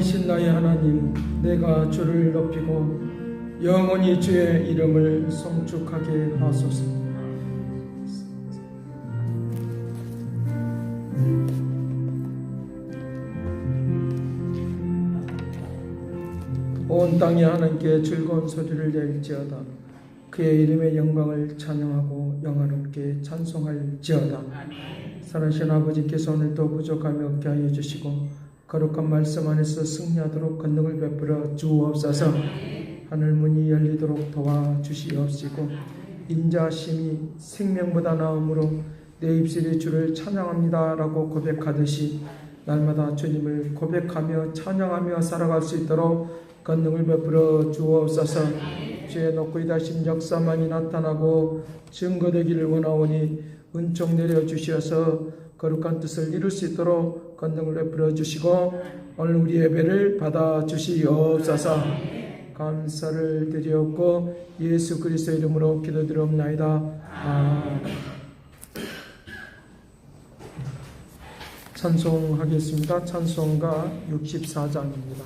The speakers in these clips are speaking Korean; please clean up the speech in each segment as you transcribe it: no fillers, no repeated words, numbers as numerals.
살아계신 나의 하나님, 내가 주를 높이고 영원히 주의 이름을 송축하게 하소서. 온 땅이 하나님께 즐거운 소리를 낼지어다. 그의 이름의 영광을 찬양하고 영화롭게 찬송할지어다. 살아계신 아버지께서 오늘도 부족함이 없게 하여 주시고 거룩한 말씀 안에서 승리하도록 권능을 베풀어 주옵소서. 하늘 문이 열리도록 도와주시옵시고 인자심이 생명보다 나음으로 내 입술이 주를 찬양합니다 라고 고백하듯이 날마다 주님을 고백하며 찬양하며 살아갈 수 있도록 권능을 베풀어 주옵소서. 주의 높고 이다신 역사만이 나타나고 증거되기를 원하오니 은총 내려주시어서 거룩한 뜻을 이룰 수 있도록 권능을 베풀어 주시고 오늘 우리 예배를 받아 주시옵소서. 감사를 드리옵고 예수 그리스도 이름으로 기도드리옵나이다. 아멘. 찬송하겠습니다. 찬송가 64장입니다.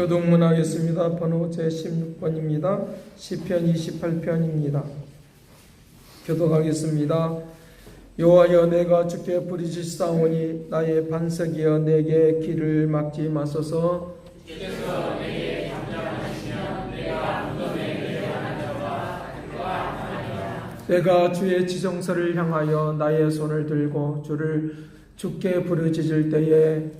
교동문하겠습니다. 번호 제16번입니다. 시편 28편입니다. 교독하겠습니다. 여호와여, 내가 주께 부르짖사오니 나의 반석이여 내게 길을 막지 마소서. 주께서 내게 잠잠하시면 내가 무덤에 내려가는 자와 그와 내가 주의 지성소를 향하여 나의 손을 들고 주를 주께 부르짖을 때에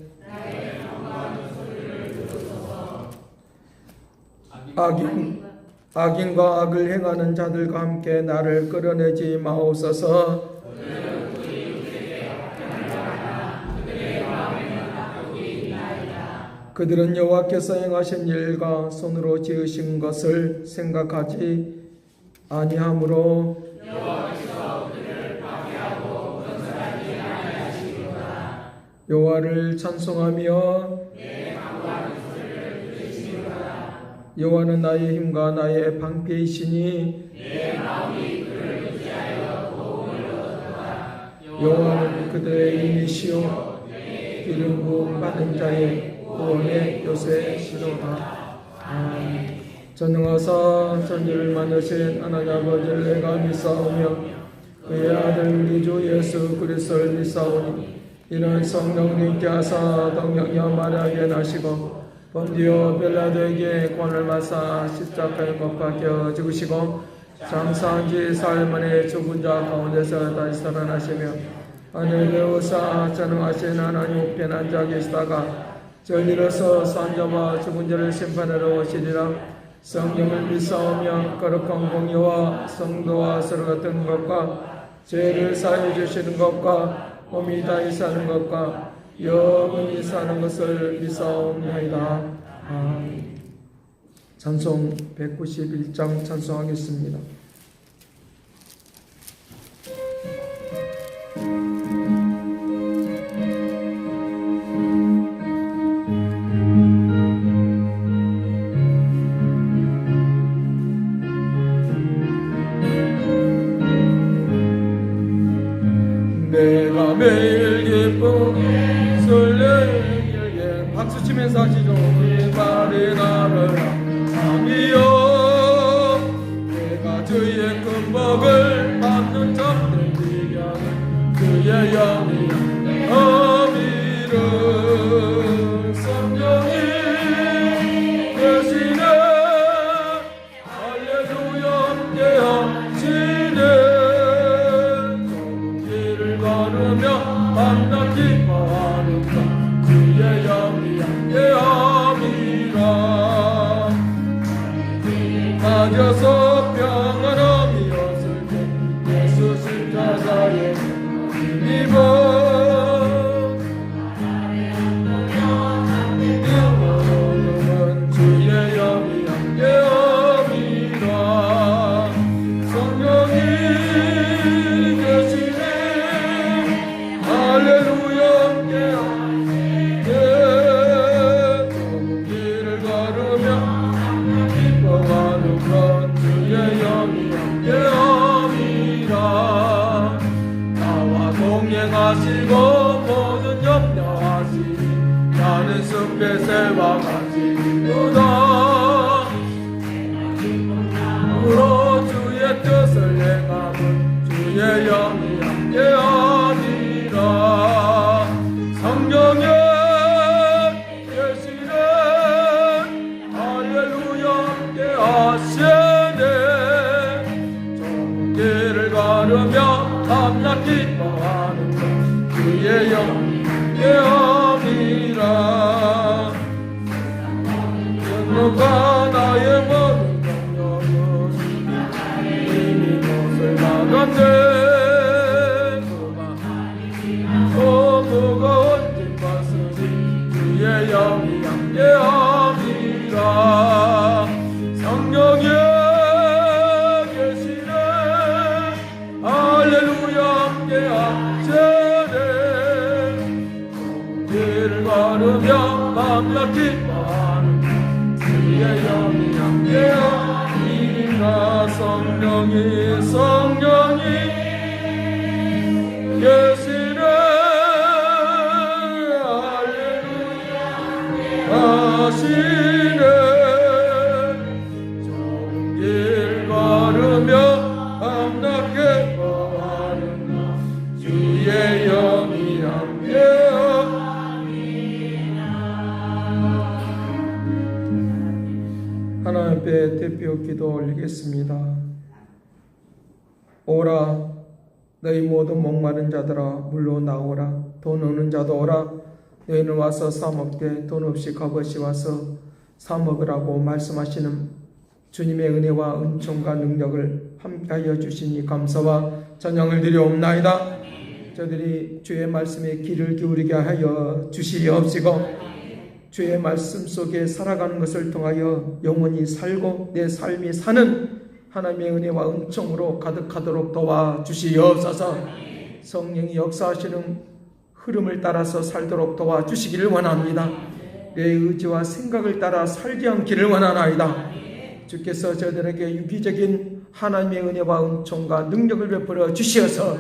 악인과 악을 행하는 자들과 함께 나를 끌어내지 마옵소서. 그들은 여호와께서 행하신 일과 손으로 지으신 것을 생각하지 아니하므로 여호와를 찬송하며 여호와는 나의 힘과 나의 방패이시니 여호와는 그들의 힘이시오 기름 부음 받은 자의 구원의 요새시로다. 아멘. 전능하사 전지를 만드신 하나님 아버지를 내가 믿사오며 그의 아들 우리 주 예수 그리스도를 믿사오니 이는 성령님께 하사 동정녀 마리아에게 나시고 본디오 빌라도에게 권을 받사 십자가에 못 박혀 죽으시고 장사한 지 사흘 만에 죽은 자 가운데서 다시 살아나시며 하늘에 오사 전능하신 하나님 우편에 앉아 계시다가 전일어서 산자와 죽은 자를 심판하러 오시리라. 성령을 믿사오며 거룩한 공의와 성도와 서로 같은 것과 죄를 사해 주시는 것과 몸이 다시 사는 것과 영원히 사는 것을 믿사옵나이다. 아멘. 찬송 191장 찬송하겠습니다. 내가 매일 기쁘게 설레게 박수치면서 하시죠. 이 발이 나를 함이여 내가 주의 큰 복을 받는 자들 비교하는 그의 영이 어미를 성령이 대신에 할렐루야 함께하시네 만나 기뻐하는가 주의 영이 함께함이라 빠져서 평안함이 없을 때 예수 십자가에 힘입어 영원은 주의 영이 함께함이라 성령이 계시네 할렐루야 함께하네 길을 걸으며 기뻐하는 건 주의 영이 함께함이라 나와 동행하시고 모든 염려하시니 나는 숲의 새와 같이 기쁘다 으로 주의 뜻을 행하는 주의 영이 함께하니라 성령에 계시네 할렐루야 함께하시네 좋은 길을 걸으며 밤낮 기뻐하는 것 주의 영이 함께함이라 영로가 나의 모든 동력은 이미 못을 막았네 무거운 뒷바스지 주의 영이 함께함이라 성령이 계시네 할렐루야 함께하시네 길을 걸으며 밤낮 기뻐하는 주의 영이 함께함이라 성령이 계시네 하시네 좋은 길 걸으며 밤낮 기뻐하는 주의 영이 함께함이라 하나님 앞에 대표 기도 올리겠습니다. 온 오라. 너희 모두 목마른 자들아 물로 나오라. 돈 없는 자도 오라. 너희는 와서 사 먹되 돈 없이 값없이 와서 사 먹으라고 말씀하시는 주님의 은혜와 은총과 능력을 함께하여 주시니 감사와 찬양을 드리옵나이다. 저들이 주의 말씀에 귀를 기울이게 하여 주시옵시고 주의 말씀 속에 살아가는 것을 통하여 영원히 살고 내 삶이 사는 하나님의 은혜와 은총으로 가득하도록 도와주시옵소서. 성령이 역사하시는 흐름을 따라서 살도록 도와주시기를 원합니다. 내 의지와 생각을 따라 살지 않기를 원하나이다. 주께서 저들에게 유기적인 하나님의 은혜와 은총과 능력을 베풀어 주시어서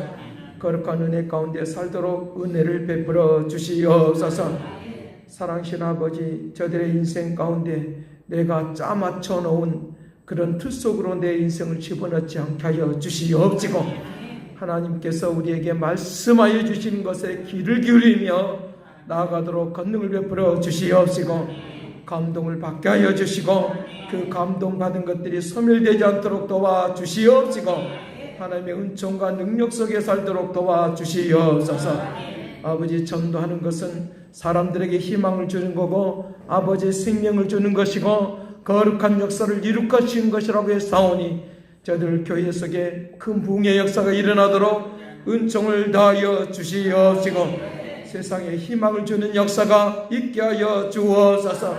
거룩한 은혜 가운데 살도록 은혜를 베풀어 주시옵소서. 사랑하신 아버지, 저들의 인생 가운데 내가 짜맞춰 놓은 그런 틀 속으로 내 인생을 집어넣지 않게 하여 주시옵시고 하나님께서 우리에게 말씀하여 주신 것에 귀를 기울이며 나아가도록 권능을 베풀어 주시옵시고 감동을 받게 하여 주시고 그 감동받은 것들이 소멸되지 않도록 도와주시옵시고 하나님의 은총과 능력 속에 살도록 도와주시옵소서. 아버지, 전도하는 것은 사람들에게 희망을 주는 거고 아버지의 생명을 주는 것이고 거룩한 역사를 이룰 것인 것이라고 했사오니 저들 교회 속에 큰 부흥의 역사가 일어나도록 은총을 다하여 주시옵시고 세상에 희망을 주는 역사가 있게 하여 주옵소서.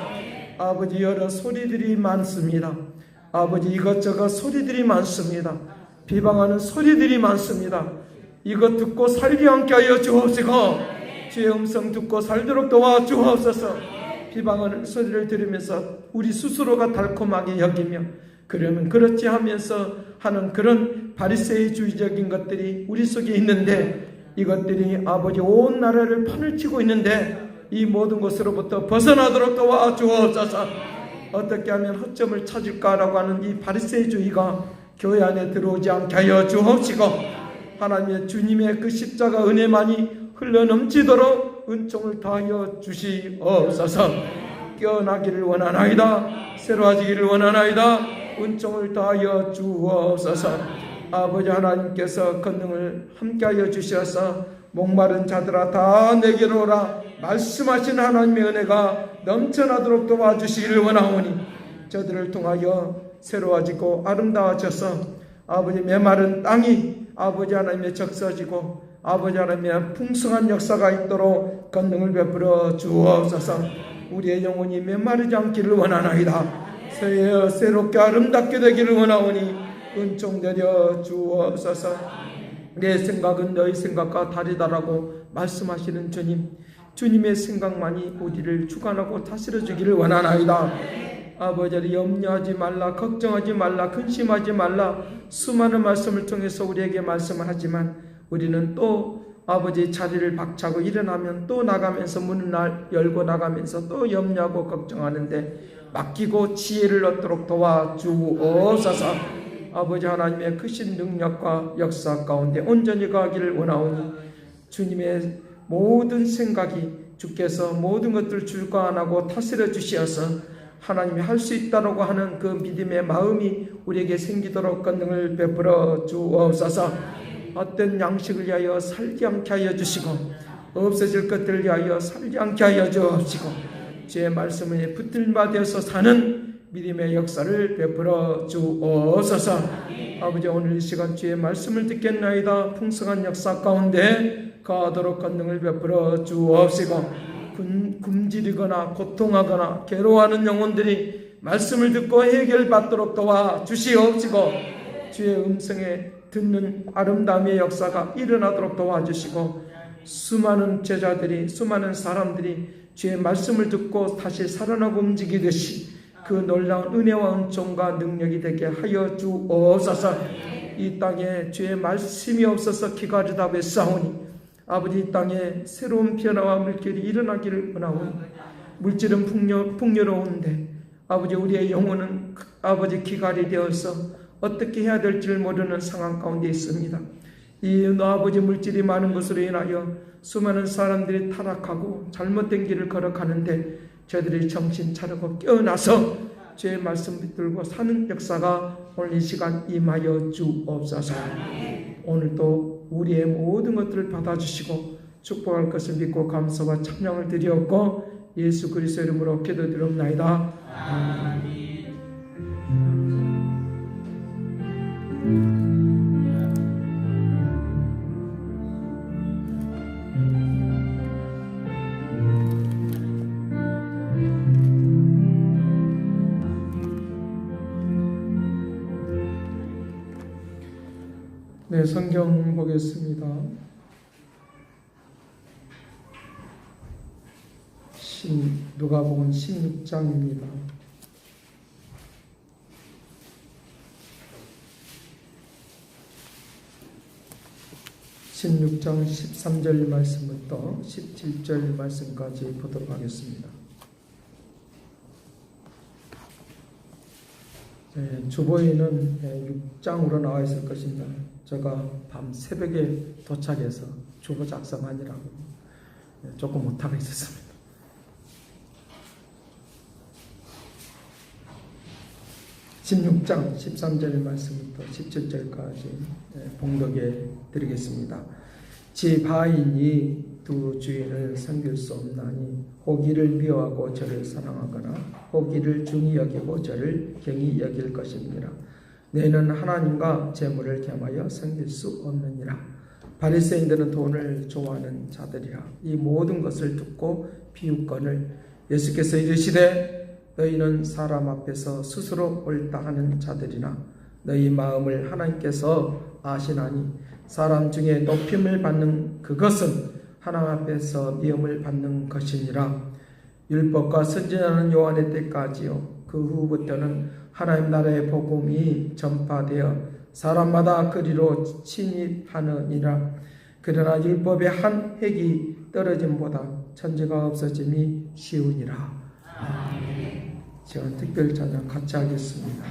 아버지, 여러 소리들이 많습니다. 아버지, 이것저것 소리들이 많습니다. 비방하는 소리들이 많습니다. 이것 듣고 살지 않게 하여 주옵시고 주의 음성 듣고 살도록 도와주옵소서. 비방하는 소리를 들으면서 우리 스스로가 달콤하게 여기며 그러면 그렇지 하면서 하는 그런 바리새이주의적인 것들이 우리 속에 있는데 이것들이 아버지 온 나라를 판을 치고 있는데 이 모든 것으로부터 벗어나도록 도와주옵소서. 어떻게 하면 허점을 찾을까라고 하는 이 바리새이주의가 교회 안에 들어오지 않게 하여 주옵시고 하나님의 주님의 그 십자가 은혜만이 흘러넘치도록 은총을 다하여 주시옵소서. 깨어나기를 원하나이다. 새로워지기를 원하나이다. 은총을 다하여 주옵소서. 아버지 하나님께서 권능을 함께하여 주셔서 목마른 자들아 다 내게로 오라 말씀하신 하나님의 은혜가 넘쳐나도록 도와주시기를 원하오니 저들을 통하여 새로워지고 아름다워져서 아버지 메마른 땅이 아버지 하나님의 적서지고 아버지 하나님의 풍성한 역사가 있도록 권능을 베풀어 주옵소서. 우리의 영혼이 메마르지 않기를 원하나이다. 새롭게 아름답게 되기를 원하오니 은총 내려 주옵소서. 내 생각은 너희 생각과 다르다라고 말씀하시는 주님, 주님의 생각만이 우리를 주관하고 다스려 주기를 원하나이다. 아버지를 염려하지 말라, 걱정하지 말라, 근심하지 말라 수많은 말씀을 통해서 우리에게 말씀을 하지만 우리는 또 아버지 자리를 박차고 일어나면 또 나가면서 문을 열고 나가면서 또 염려하고 걱정하는데 맡기고 지혜를 얻도록 도와주옵소서. 아버지 하나님의 크신 능력과 역사 가운데 온전히 가기를 원하오니 주님의 모든 생각이 주께서 모든 것들을 주관하고 다스려 주시어서 하나님이 할 수 있다라고 하는 그 믿음의 마음이 우리에게 생기도록 권능을 베풀어 주옵소서. 어떤 양식을 위하여 살지 않게 하여 주시고 없어질 것들을 위하여 살지 않게 하여 주옵시고 주의 말씀에 붙들마 되어서 사는 믿음의 역사를 베풀어 주옵소서. 아버지, 오늘 이 시간 주의 말씀을 듣겠나이다. 풍성한 역사 가운데 가도록 권능을 베풀어 주옵시고 굶주리거나 고통하거나 괴로워하는 영혼들이 말씀을 듣고 해결받도록 도와주시옵시고 주의 음성에 듣는 아름다움의 역사가 일어나도록 도와주시고 수많은 제자들이 수많은 사람들이 주의 말씀을 듣고 다시 살아나고 움직이듯이 그 놀라운 은혜와 은총과 능력이 되게 하여 주옵소서. 이 땅에 주의 말씀이 없어서 기가르다 외싸우니 아버지 이 땅에 새로운 변화와 물결이 일어나기를 원하오니 물질은 풍요로운데 아버지 우리의 영혼은 아버지 기갈이 되어서 어떻게 해야 될지를 모르는 상황 가운데 있습니다. 이 아버지 물질이 많은 것으로 인하여 수많은 사람들이 타락하고 잘못된 길을 걸어가는데 저들이 정신 차리고 깨어나서 주의 말씀 붙들고 사는 역사가 오늘 이 시간 임하여 주옵소서. 오늘도 우리의 모든 것들을 받아주시고 축복할 것을 믿고 감사와 찬양을 드리었고 예수 그리스도 이름으로 기도드리옵나이다. 아멘. 네, 성경 보겠습니다. 누가복음 16장입니다. 16장 13절 말씀부터 17절 말씀까지 보도록 하겠습니다. 주보에는 6장으로 나와 있을 것입니다. 제가 밤 새벽에 도착해서 주보 작성하느라고 조금 못하고 있었습니다. 16장 13절 말씀부터 17절까지 봉독해 드리겠습니다. 제 바인이 두 주인을 섬길 수 없나니 호기를 미워하고 저를 사랑하거나 호기를 중히 여기고 저를 경히 여길 것입니다. 너희는 하나님과 재물을 겸하여 섬길 수 없느니라. 바리새인들은 돈을 좋아하는 자들이라. 이 모든 것을 듣고 비웃거늘 예수께서 이르시되 너희는 사람 앞에서 스스로 옳다 하는 자들이나 너희 마음을 하나님께서 아시나니 사람 중에 높임을 받는 그것은 하나님 앞에서 미움을 받는 것이니라. 율법과 선지자는 요한의 때까지요 그 후부터는 하나님 나라의 복음이 전파되어 사람마다 그리로 침입하느니라. 그러나 율법의 한 획이 떨어짐보다 천지가 없어짐이 쉬우니라. 아멘. 제가 특별 찬양 같이 하겠습니다.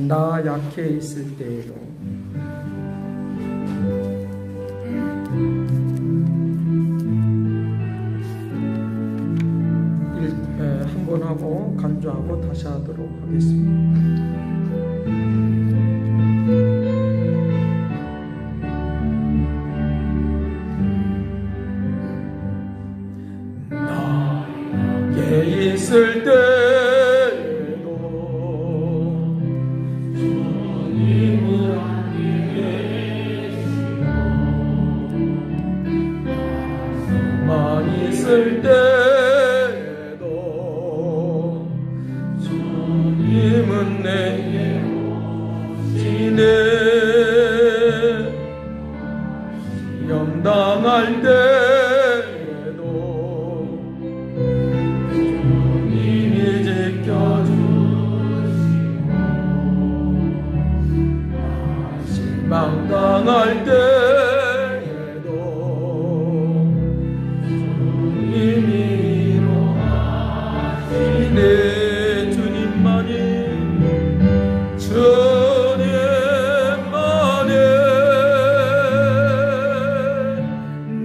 나 약해 있을 때에도 한 번 하고 간주하고 다시 하도록 하겠습니다. 나에게 있을 때에도 주님은 계시고 나만 있을 때에도 주님은 내게 오시네. 시험 당할 때에도 주님이 지켜주시고 실망당할 때에도 주님이 위로하시네. 주님만이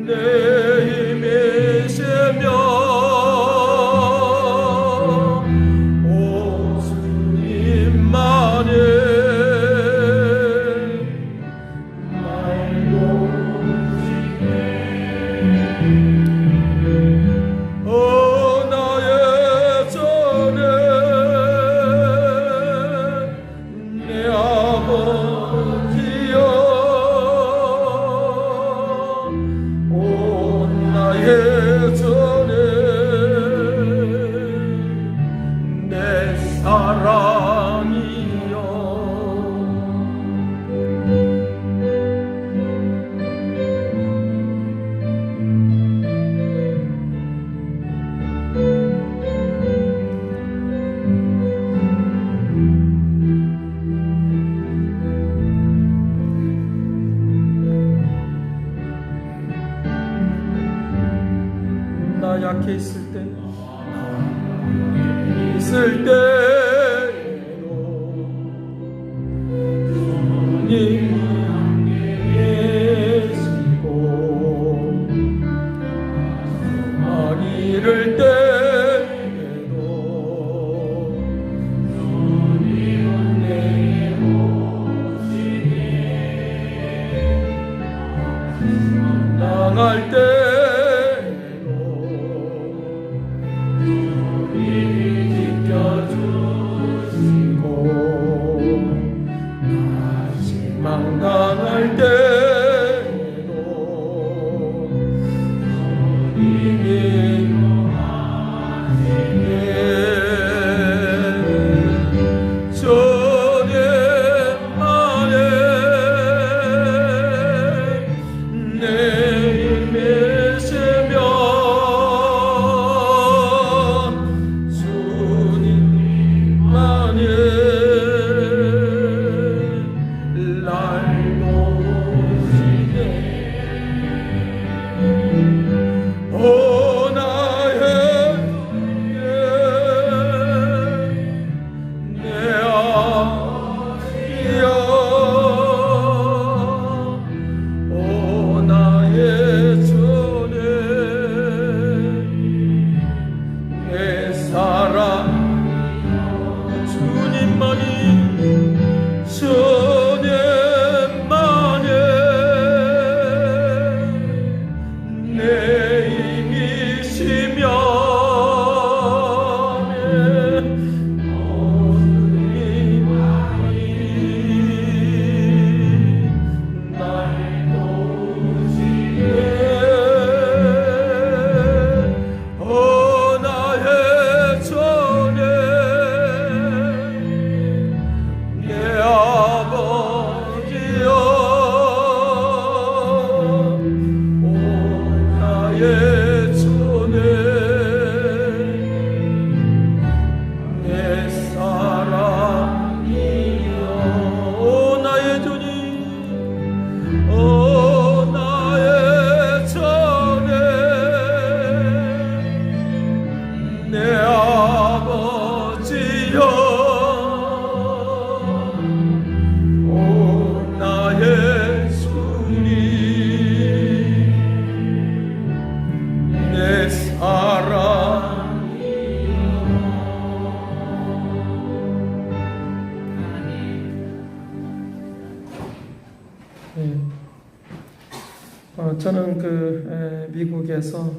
내 힘이시며 오 주님만이 나를 도우시네. 나의 전에 내 아버지여 나의 전에 내 사랑이여 나 약해 있을 때에도 주님이 계시고 많이 잃을 때에도 주님은 내게 오시네. 미국에서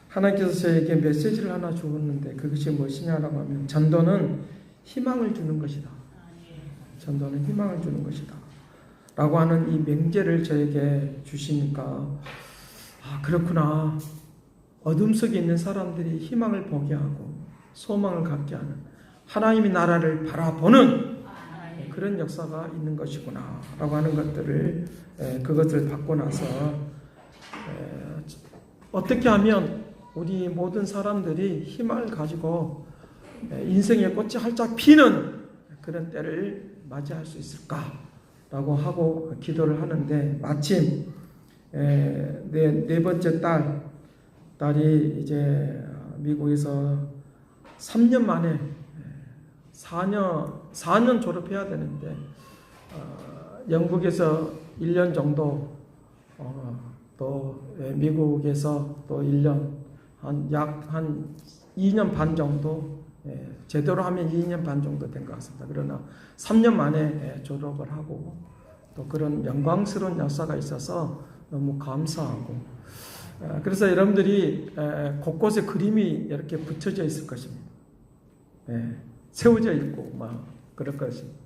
하나님께서 저에게 메시지를 하나 주었는데 그것이 무엇이냐라고 하면 전도는 희망을 주는 것이다. 전도는 희망을 주는 것이다. 라고 하는 이 명제를 저에게 주시니까 그렇구나. 어둠 속에 있는 사람들이 희망을 보게 하고 소망을 갖게 하는 하나님의 나라를 바라보는 그런 역사가 있는 것이구나 라고 하는 것들을 그것을 받고 나서 어떻게 하면 우리 모든 사람들이 희망을 가지고 인생의 꽃이 활짝 피는 그런 때를 맞이할 수 있을까라고 하고 기도를 하는데 마침 네 번째 딸이 이제 미국에서 3년 만에 4년 졸업해야 되는데 영국에서 1년 정도 또 미국에서 또 1년 약 한 2년 반 정도 제대로 하면 2년 반 정도 된 것 같습니다. 그러나 3년 만에 졸업을 하고 또 그런 영광스러운 역사가 있어서 너무 감사하고 그래서 여러분들이 곳곳에 그림이 이렇게 붙여져 있을 것입니다. 세워져 있고 막 그럴 것입니다.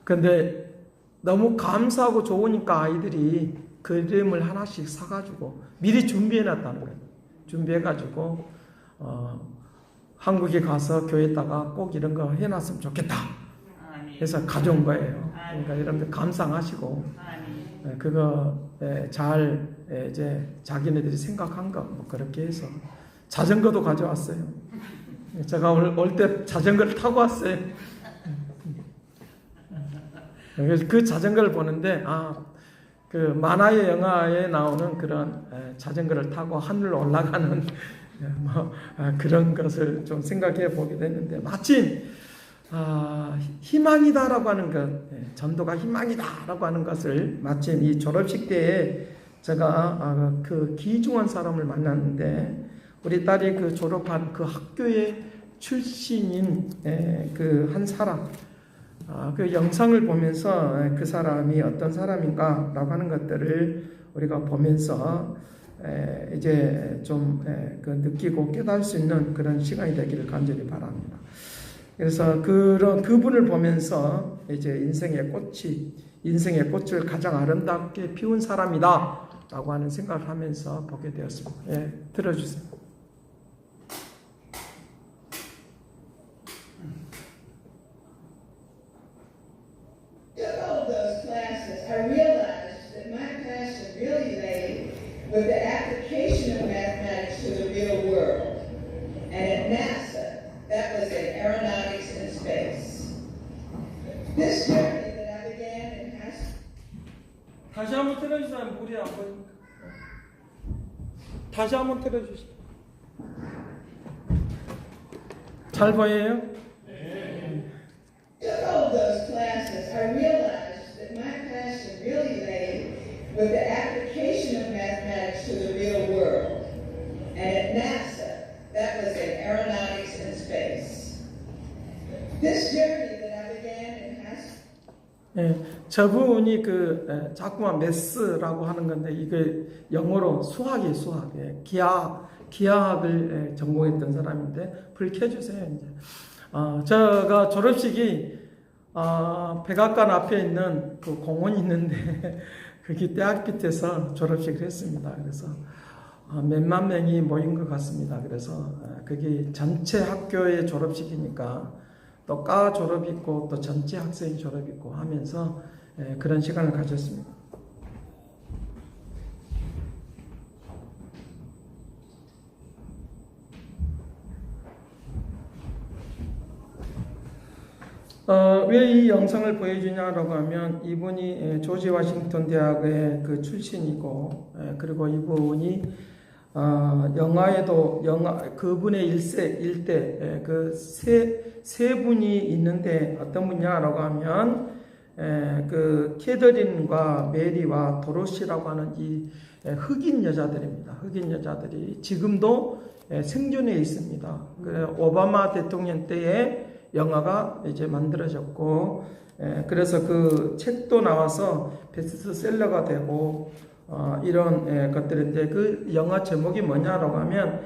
그런데 너무 감사하고 좋으니까 아이들이 그림을 하나씩 사가지고 미리 준비해놨다는 거예요. 준비해가지고 한국에 가서 교회에다가 꼭 이런 거 해놨으면 좋겠다 해서 가져온 거예요. 그러니까 여러분들 감상하시고 그거 잘 이제 자기네들이 생각한 거 뭐 그렇게 해서 자전거도 가져왔어요. 제가 올 때 자전거를 타고 왔어요. 그 자전거를 보는데 그 만화의 영화에 나오는 그런 자전거를 타고 하늘로 올라가는 그런 것을 좀 생각해 보게 됐는데 마침 희망이다라고 하는 것, 전도가 희망이다라고 하는 것을 마침 이 졸업식 때에 제가 그 기중한 사람을 만났는데 우리 딸이 그 졸업한 그 학교의 출신인 그 한 사람 그 영상을 보면서 그 사람이 어떤 사람인가라고 하는 것들을 우리가 보면서 이제 좀 그 느끼고 깨달을 수 있는 그런 시간이 되기를 간절히 바랍니다. 그래서 그분을 보면서 이제 인생의 꽃을 가장 아름답게 피운 사람이다라고 하는 생각을 하면서 보게 되었습니다. 들어주세요. With the application of mathematics to the real world. And at NASA, that was in aeronautics and space. This journey that I began in high school. 다시 한번 틀어주세요. 물이 안 보입니까? 다시 한번 틀어주세요. 잘 보여요? Took all those classes, I realized that my passion really lay with the application of mathematics to the real world. And at NASA, that was in aeronautics and space. This journey that I began in high school. 저분이 자꾸만 매스라고 하는 건데 이게 영어로 수학이에요, 수학. 기하학을 전공했던 사람인데 불 켜주세요, 이제. 제가 졸업식이 백악관 앞에 있는 그 공원이 있는데 거기 대학 밑에서 졸업식을 했습니다. 그래서 몇만 명이 모인 것 같습니다. 그래서 거기 전체 학교의 졸업식이니까 또 과 졸업 있고 또 전체 학생이 졸업 있고 하면서 그런 시간을 가졌습니다. 왜 이 영상을 보여주냐라고 하면 이분이 조지 워싱턴 대학의 그 출신이고 그리고 이분이 영화에도 그분의 일대 그 세 분이 있는데 어떤 분이냐라고 하면 그 캐더린과 메리와 도로시라고 하는 이 흑인 여자들입니다. 흑인 여자들이 지금도 생존해 있습니다. 오바마 대통령 때에 영화가 이제 만들어졌고 그래서 그 책도 나와서 베스트셀러가 되고 이런 것들인데 그 영화 제목이 뭐냐라고 하면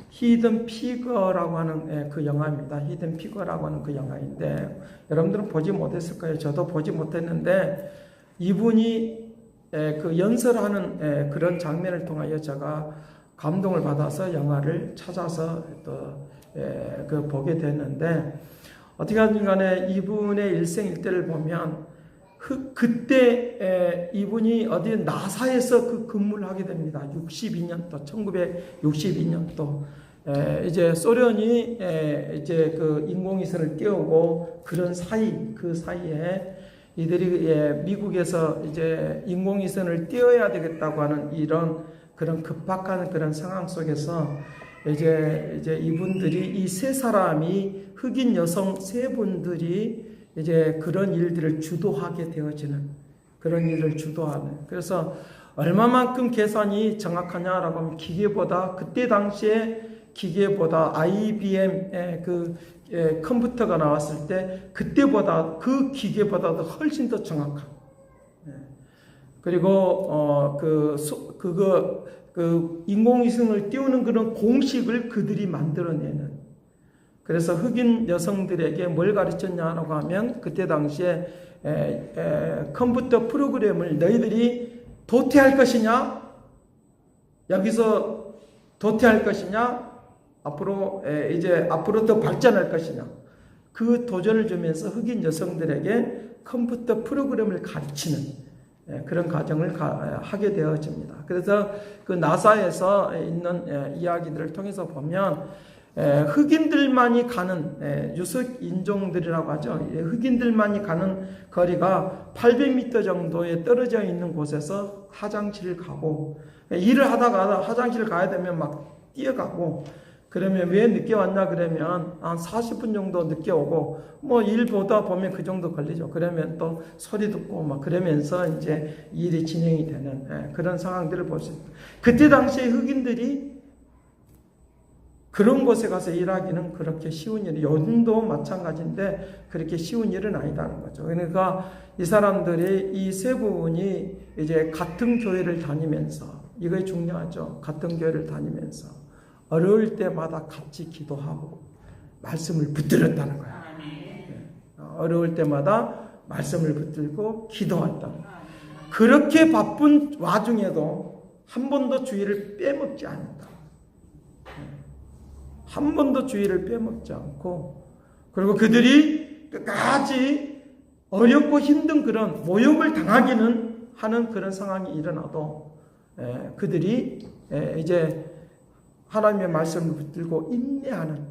히든 피거라고 하는 그 영화입니다. 히든 피거라고 하는 그 영화인데 여러분들은 보지 못했을 거예요. 저도 보지 못했는데 이분이 그 연설하는 그런 장면을 통하여 제가 감동을 받아서 영화를 찾아서 또 그 보게 됐는데 어떻게 하든 간에 이분의 일생일대를 보면 그때 이분이 어디 나사에서 그 근무를 하게 됩니다. 62년도 1962년도 이제 소련이 이제 그 인공위성을 띄우고 그런 그 사이에 이들이 미국에서 이제 인공위성을 띄워야 되겠다고 하는 그런 급박한 그런 상황 속에서 이제 이분들이 이 세 사람이 흑인 여성 세 분들이 이제 그런 일들을 주도하게 되어지는 그런 일을 주도하는 그래서 얼마만큼 계산이 정확하냐라고 하면 그때 당시에 기계보다 IBM 그 컴퓨터가 나왔을 때 그때보다 그 기계보다도 훨씬 더 정확한 그리고 그 인공위성을 띄우는 그런 공식을 그들이 만들어내는 그래서 흑인 여성들에게 뭘 가르쳤냐라고 하면 그때 당시에 컴퓨터 프로그램을 너희들이 도태할 것이냐 여기서 도태할 것이냐 앞으로 더 발전할 것이냐 그 도전을 주면서 흑인 여성들에게 컴퓨터 프로그램을 가르치는 그런 과정을 하게 되어집니다. 그래서 그 나사에서 있는 이야기들을 통해서 보면 흑인들만이 가는 유색 인종들이라고 하죠. 흑인들만이 가는 거리가 800m 정도에 떨어져 있는 곳에서 화장실을 가고 일을 하다가 화장실을 가야 되면 막 뛰어가고 그러면 왜 늦게 왔냐 그러면 한 40분 정도 늦게 오고 뭐 일 보다 보면 그 정도 걸리죠. 그러면 또 소리 듣고 막 그러면서 이제 일이 진행이 되는 그런 상황들을 볼 수 있습니다. 그때 당시에 흑인들이 그런 곳에 가서 일하기는 그렇게 쉬운 일이 요즘도 마찬가지인데 그렇게 쉬운 일은 아니다는 거죠. 그러니까 이 사람들이 이 세 분이 이제 같은 교회를 다니면서 이거 중요하죠. 같은 교회를 다니면서 어려울 때마다 같이 기도하고 말씀을 붙들었다는 거예요. 어려울 때마다 말씀을 붙들고 기도했다는 거예요. 그렇게 바쁜 와중에도 한 번도 주의를 빼먹지 않는다. 한 번도 주의를 빼먹지 않고 그리고 그들이 끝까지 어렵고 힘든 그런 모욕을 당하기는 하는 그런 상황이 일어나도 그들이 이제 하나님의 말씀을 붙들고 인내하는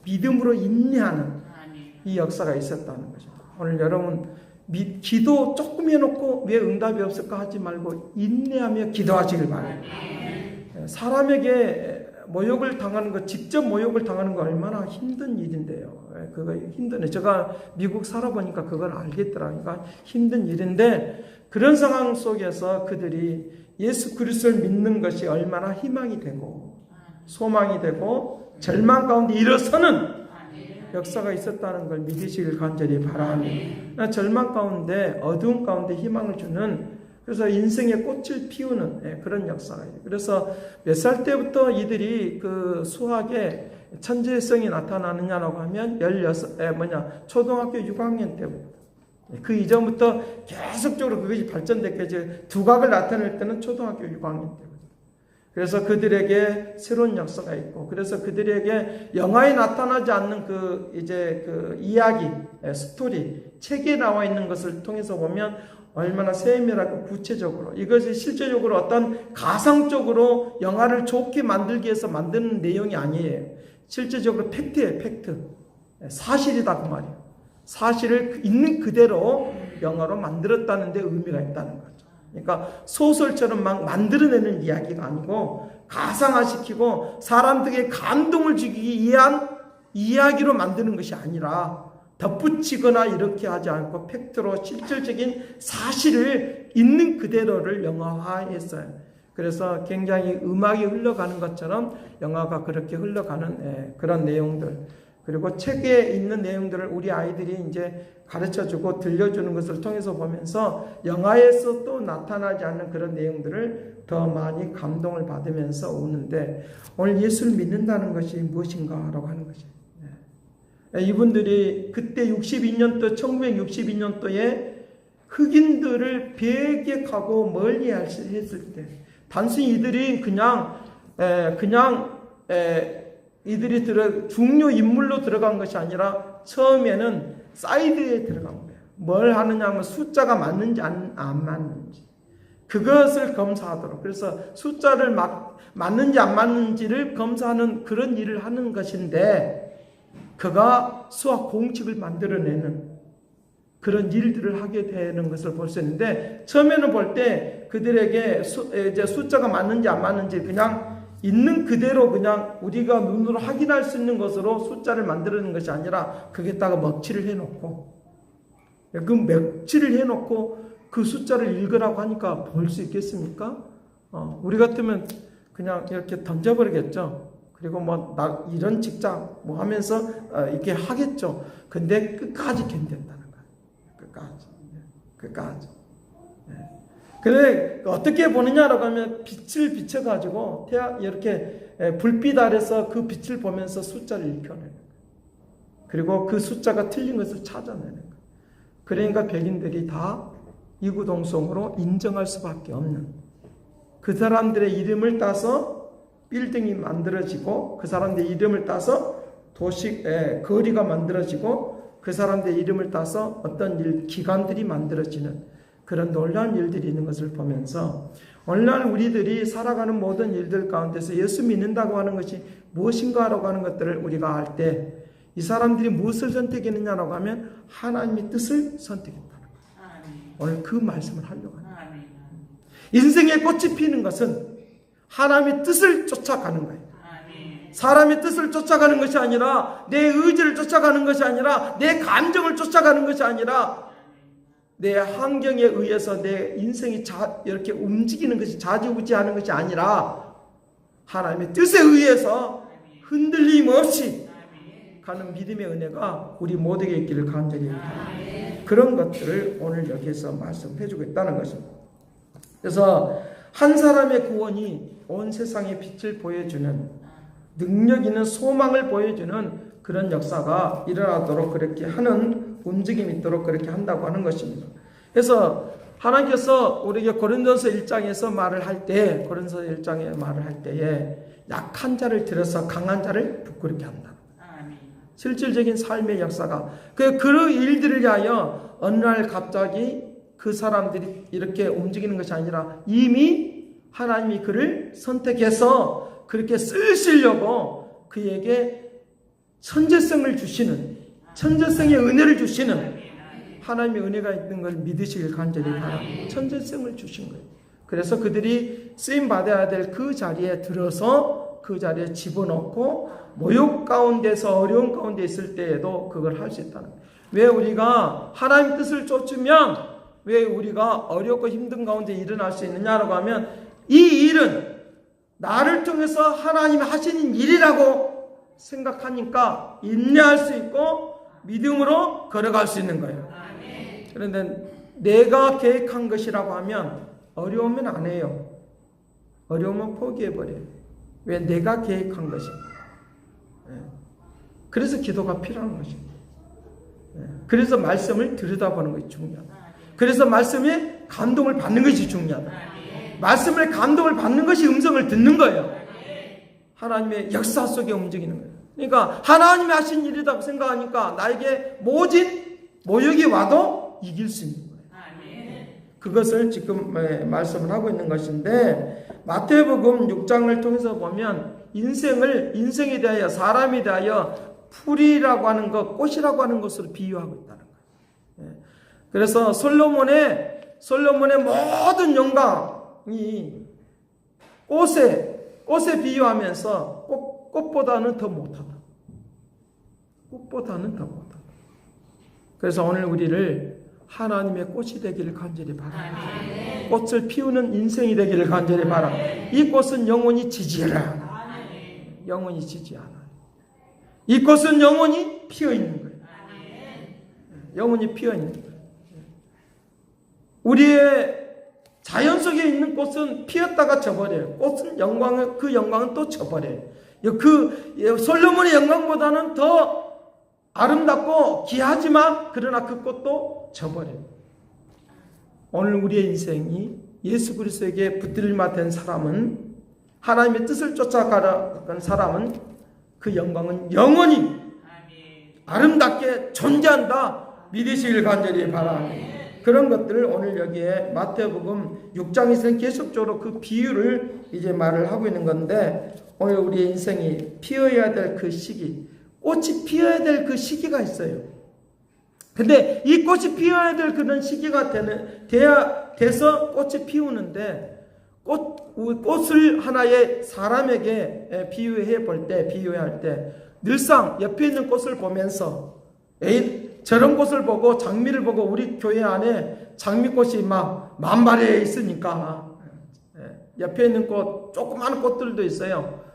믿음으로 인내하는 이 역사가 있었다는 거죠. 오늘 여러분 기도 조금 해놓고 왜 응답이 없을까 하지 말고 인내하며 기도하시길 바랍니다. 사람에게 모욕을 당하는 거 직접 모욕을 당하는 거 얼마나 힘든 일인데요. 그거 힘드네. 제가 미국 살아보니까 그걸 알겠더라고요. 그러니까 힘든 일인데 그런 상황 속에서 그들이 예수 그리스도를 믿는 것이 얼마나 희망이 되고 소망이 되고 절망 가운데 일어서는 역사가 있었다는 걸 믿으시길 간절히 바랍니다. 절망 가운데 어두움 가운데 희망을 주는 그래서 인생의 꽃을 피우는 그런 역사가 있어요. 그래서 몇 살 때부터 이들이 그 수학에 천재성이 나타나느냐라고 하면 초등학교 6학년 때부터 그 이전부터 계속적으로 그것이 발전됐겠죠. 두각을 나타낼 때는 초등학교 6학년 때부터. 그래서 그들에게 새로운 역사가 있고, 그래서 그들에게 영화에 나타나지 않는 그 이야기, 스토리, 책에 나와 있는 것을 통해서 보면 얼마나 세밀하고 구체적으로 이것이 실제적으로 어떤 가상적으로 영화를 좋게 만들기 위해서 만드는 내용이 아니에요. 실제적으로 팩트예요. 팩트. 사실이다 그 말이에요. 사실을 있는 그대로 영화로 만들었다는 데 의미가 있다는 거죠. 그러니까 소설처럼 막 만들어내는 이야기가 아니고 가상화시키고 사람들에게 감동을 주기 위한 이야기로 만드는 것이 아니라 덧붙이거나 이렇게 하지 않고 팩트로 실질적인 사실을 있는 그대로를 영화화했어요. 그래서 굉장히 음악이 흘러가는 것처럼 영화가 그렇게 흘러가는 그런 내용들. 그리고 책에 있는 내용들을 우리 아이들이 이제 가르쳐주고 들려주는 것을 통해서 보면서 영화에서 또 나타나지 않는 그런 내용들을 더 많이 감동을 받으면서 오는데, 오늘 예수를 믿는다는 것이 무엇인가라고 하는 것이에요. 이분들이 그때 62년도 1962년도에 흑인들을 배격하고 멀리 했을 때, 단순히 이들이 그냥 이들이 중요 인물로 들어간 것이 아니라 처음에는 사이드에 들어간 거예요. 뭘 하느냐 하면 숫자가 맞는지 안 맞는지 그것을 검사하도록, 그래서 숫자를 맞는지 안 맞는지를 검사하는 그런 일을 하는 것인데, 그가 수학 공식을 만들어내는 그런 일들을 하게 되는 것을 볼 수 있는데, 처음에는 볼 때 그들에게 이제 숫자가 맞는지 안 맞는지 그냥 있는 그대로 그냥 우리가 눈으로 확인할 수 있는 것으로 숫자를 만들어내는 것이 아니라, 거기에다가 먹칠을 해놓고, 그 먹칠을 해놓고 그 숫자를 읽으라고 하니까 볼 수 있겠습니까? 우리 같으면 그냥 이렇게 던져버리겠죠. 그리고 이런 직장 하면서 이렇게 하겠죠. 근데 끝까지 견뎠다는 거예요. 끝까지. 그래 어떻게 보느냐라고 하면 빛을 비춰가지고 이렇게 불빛 아래서 그 빛을 보면서 숫자를 읽혀내는 거예요. 그리고 그 숫자가 틀린 것을 찾아내는 거예요. 그러니까 백인들이 다 이구동성으로 인정할 수밖에 없는, 그 사람들의 이름을 따서 빌딩이 만들어지고, 그 사람들의 이름을 따서 거리가 만들어지고, 그 사람들의 이름을 따서 어떤 기관들이 만들어지는 그런 놀라운 일들이 있는 것을 보면서, 오늘날 우리들이 살아가는 모든 일들 가운데서 예수 믿는다고 하는 것이 무엇인가라고 하는 것들을 우리가 알 때, 이 사람들이 무엇을 선택했느냐라고 하면 하나님의 뜻을 선택했다는 거예요. 오늘 그 말씀을 하려고 합니다. 인생의 꽃이 피는 것은 하나님의 뜻을 쫓아가는 거예요. 사람의 뜻을 쫓아가는 것이 아니라, 내 의지를 쫓아가는 것이 아니라, 내 감정을 쫓아가는 것이 아니라, 내 환경에 의해서 내 인생이 이렇게 움직이는 것이, 좌지우지하는 것이 아니라 하나님의 뜻에 의해서 흔들림 없이 가는 믿음의 은혜가 우리 모두에게 있기를 간절히 바랍니다. 그런 것들을 오늘 여기에서 말씀해 주고 있다는 것입니다. 그래서 한 사람의 구원이 온 세상에 빛을 보여주는, 능력 있는 소망을 보여주는 그런 역사가 일어나도록 그렇게 하는 움직임이 있도록 그렇게 한다고 하는 것입니다. 그래서 하나님께서 우리에게 고린도서 1장에서 말을 할 때, 고린도서 1장에 말을 할 때에 약한 자를 들여서 강한 자를 부끄럽게 한다. 실질적인 삶의 역사가, 그 일들을 위하여 어느 날 갑자기 그 사람들이 이렇게 움직이는 것이 아니라, 이미 하나님이 그를 선택해서 그렇게 쓰시려고 그에게 천재성을 주시는, 천재성의 은혜를 주시는 하나님의 은혜가 있는 걸 믿으시길 간절히 바랍니다. 천재성을 주신 거예요. 그래서 그들이 쓰임 받아야 될 그 자리에 들어서 그 자리에 집어넣고, 모욕 가운데서 어려운 가운데 있을 때에도 그걸 할 수 있다는 거예요. 왜 우리가 하나님 뜻을 쫓으면 왜 우리가 어렵고 힘든 가운데 일어날 수 있느냐라고 하면, 이 일은 나를 통해서 하나님이 하시는 일이라고 생각하니까 인내할 수 있고 믿음으로 걸어갈 수 있는 거예요. 그런데 내가 계획한 것이라고 하면 어려우면 안 해요. 어려우면 포기해버려요. 왜? 내가 계획한 것입니다. 그래서 기도가 필요한 것입니다. 그래서 말씀을 들여다보는 것이 중요하다. 그래서 말씀에 감동을 받는 것이 중요하다. 말씀에 감동을 받는 것이 음성을 듣는 거예요. 하나님의 역사 속에 움직이는 거예요. 그러니까 하나님이 하신 일이라고 생각하니까 나에게 모욕이 와도 이길 수 있는 거예요. 그것을 지금 말씀을 하고 있는 것인데, 마태복음 6장을 통해서 보면 인생에 대하여, 사람에 대하여 풀이라고 하는 것, 꽃이라고 하는 것으로 비유하고 있다는 거예요. 그래서 솔로몬의 모든 영광이 꽃에 비유하면서 꽃보다는 더 못하다. 꽃보다는 더 못하다. 그래서 오늘 우리를 하나님의 꽃이 되기를 간절히 바랍니다. 꽃을 피우는 인생이 되기를 간절히 바랍니다. 이 꽃은 영원히 지지 않아요. 영원히 지지 않아요. 이 꽃은 영원히 피어 있는 거예요. 영원히 피어 있는 거예요. 우리의 자연 속에 있는 꽃은 피었다가 져버려요. 꽃은 그 영광은 또 져버려요. 솔로몬의 영광보다는 더 아름답고 귀하지만 그러나 그 꽃도 져버려요. 오늘 우리의 인생이 예수 그리스도에게 붙들림화 된 사람은, 하나님의 뜻을 쫓아가는 사람은 그 영광은 영원히 아름답게 존재한다 믿으시길 간절히 바랍니다. 그런 것들을 오늘 여기에 마태복음 6장에서는 계속적으로 그 비유를 이제 말을 하고 있는 건데, 오늘 우리의 인생이 피어야 될 그 시기, 꽃이 피어야 될 그 시기가 있어요. 근데 이 꽃이 피어야 될 그런 시기가 돼서 꽃이 피우는데, 꽃을 하나의 사람에게 비유할 때 늘상 옆에 있는 꽃을 보면서 저런 꽃을 보고 장미를 보고, 우리 교회 안에 장미꽃이 막 만발해 있으니까 옆에 있는 꽃, 조그마한 꽃들도 있어요.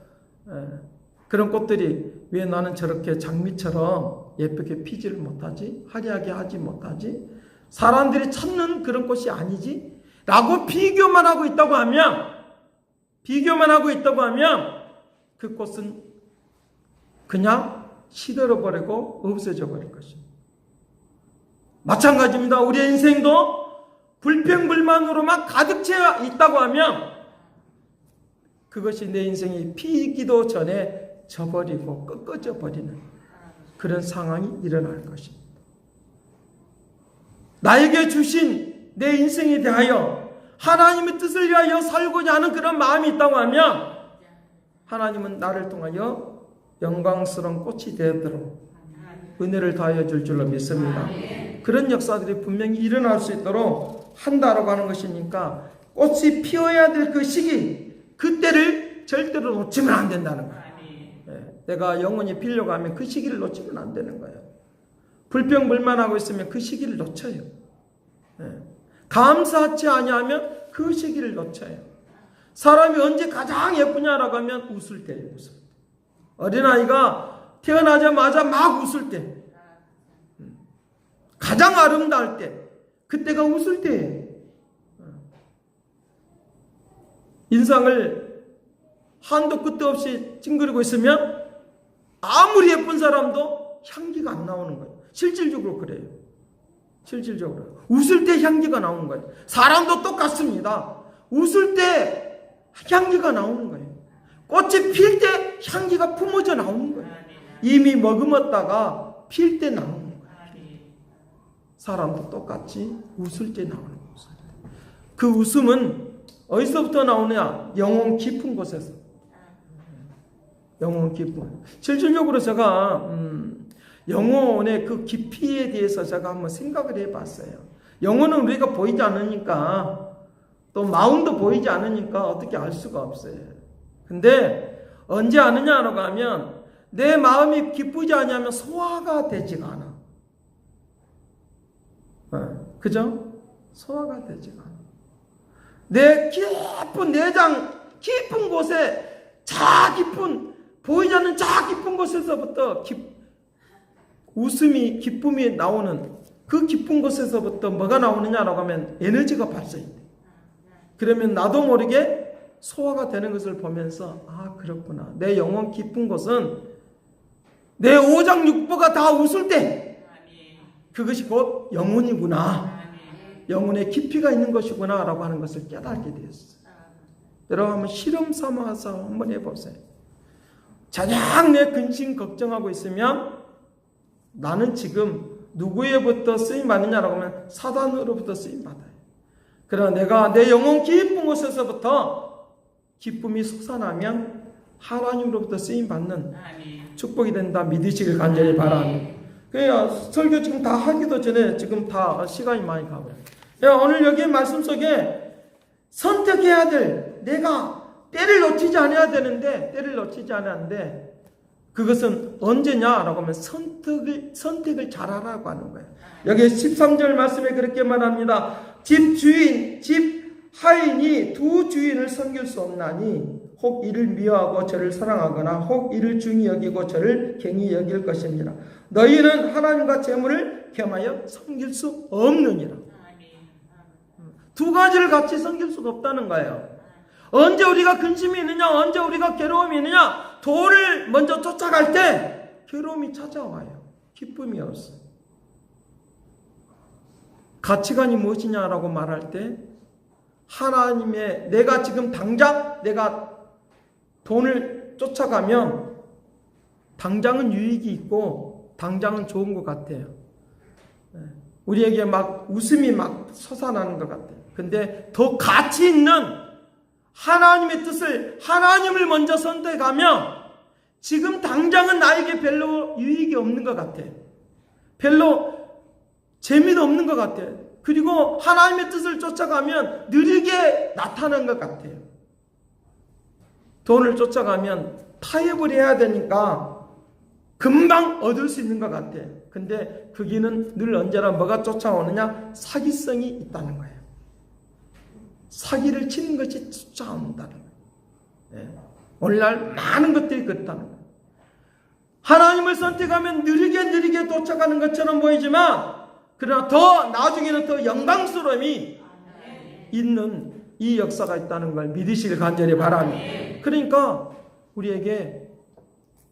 그런 꽃들이 왜 나는 저렇게 장미처럼 예쁘게 피지를 못하지? 화려하게 하지 못하지? 사람들이 찾는 그런 꽃이 아니지? 라고 비교만 하고 있다고 하면 그 꽃은 그냥 시들어버리고 없어져 버릴 것입니다. 마찬가지입니다. 우리의 인생도 불평불만으로만 가득 채워 있다고 하면 그것이 내 인생이 피기도 전에 져버리고 꺾어져 버리는 그런 상황이 일어날 것입니다. 나에게 주신 내 인생에 대하여 하나님의 뜻을 위하여 살고자 하는 그런 마음이 있다고 하면 하나님은 나를 통하여 영광스러운 꽃이 되도록 은혜를 다하여 줄 줄로 믿습니다. 그런 역사들이 분명히 일어날 수 있도록 한다라고 하는 것이니까, 꽃이 피어야 될 그 시기, 그때를 절대로 놓치면 안 된다는 거예요. 내가 영원히 피려고 하면 그 시기를 놓치면 안 되는 거예요. 불평불만하고 있으면 그 시기를 놓쳐요. 감사하지 아니하면 그 시기를 놓쳐요. 사람이 언제 가장 예쁘냐라고 하면 웃을 때예요. 웃을 때. 어린아이가 태어나자마자 막 웃을 때, 가장 아름다울 때, 그때가 웃을 때예요. 인상을 한도 끝도 없이 찡그리고 있으면 아무리 예쁜 사람도 향기가 안 나오는 거예요. 실질적으로 그래요. 실질적으로. 웃을 때 향기가 나오는 거예요. 사람도 똑같습니다. 웃을 때 향기가 나오는 거예요. 꽃이 필 때 향기가 품어져 나오는 거예요. 이미 머금었다가 필 때 나오는 거예요. 사람도 똑같이 웃을 때 나오는 거예요. 그 웃음은 어디서부터 나오느냐? 영혼 깊은 곳에서. 영혼 깊은. 실질적으로 제가 영혼의 그 깊이에 대해서 제가 한번 생각을 해봤어요. 영혼은 우리가 보이지 않으니까, 또 마음도 보이지 않으니까 어떻게 알 수가 없어요. 근데 언제 아느냐라고 하면, 내 마음이 기쁘지 않으면 소화가 되지가 않아. 그죠? 소화가 되지가 않아. 내 깊은 내장 깊은 곳에, 보이지 않는 깊은 곳에서부터 웃음이, 기쁨이 나오는 그 깊은 곳에서부터 뭐가 나오느냐라고 하면 에너지가 발생이 돼. 그러면 나도 모르게 소화가 되는 것을 보면서, 아, 그렇구나. 내 영혼 깊은 곳은 내 오장육부가 다 웃을 때 그것이 곧 영혼이구나. 영혼의 깊이가 있는 것이구나 라고 하는 것을 깨닫게 되었어요. 여러분 한번 실험 삼아서 한번 해보세요. 자냥 내 근심 걱정하고 있으면 나는 지금 누구에부터 쓰임받느냐라고 하면 사단으로부터 쓰임받아요. 그러나 내가 내 영혼 깊은 곳에서부터 기쁨이 솟아나면 하나님으로부터 쓰임받는 축복이 된다 믿으시길 간절히 바랍니다. 그래야 설교 지금 다 하기도 전에 지금 다 시간이 많이 가고요. 오늘 여기 말씀 속에 선택해야 될, 내가 때를 놓치지 않아야 되는데 때를 놓치지 않았는데 그것은 언제냐라고 하면 선택을 잘하라고 하는 거예요. 여기 13절 말씀에 그렇게 말합니다. 집 하인이 두 주인을 섬길 수 없나니 혹 이를 미워하고 저를 사랑하거나 혹 이를 중히 여기고 저를 경히 여길 것입니다. 너희는 하나님과 재물을 겸하여 섬길 수 없느니라. 두 가지를 같이 섬길 수가 없다는 거예요. 언제 우리가 근심이 있느냐, 언제 우리가 괴로움이 있느냐, 돈을 먼저 쫓아갈 때 괴로움이 찾아와요. 기쁨이 없어. 가치관이 무엇이냐라고 말할 때 하나님의, 내가 지금 당장 내가 돈을 쫓아가면 당장은 유익이 있고 당장은 좋은 것 같아요. 우리에게 막 웃음이 막 솟아나는 것 같아요. 근데 더 가치 있는 하나님의 뜻을, 하나님을 먼저 선택하면 지금 당장은 나에게 별로 유익이 없는 것 같아요. 별로 재미도 없는 것 같아요. 그리고 하나님의 뜻을 쫓아가면 느리게 나타난 것 같아요. 돈을 쫓아가면 타협을 해야 되니까 금방 얻을 수 있는 것 같아요. 근데 그 길은 늘 언제나 뭐가 쫓아오느냐? 사기성이 있다는 거예요. 사기를 치는 것이 쫓아온다는 거예요. 오늘날 많은 것들이 그렇다는 거예요. 하나님을 선택하면 느리게 도착하는 것처럼 보이지만 그러나 더 나중에는 더 영광스러움이 있는 이 역사가 있다는 걸 믿으시길 간절히 바랍니다. 그러니까 우리에게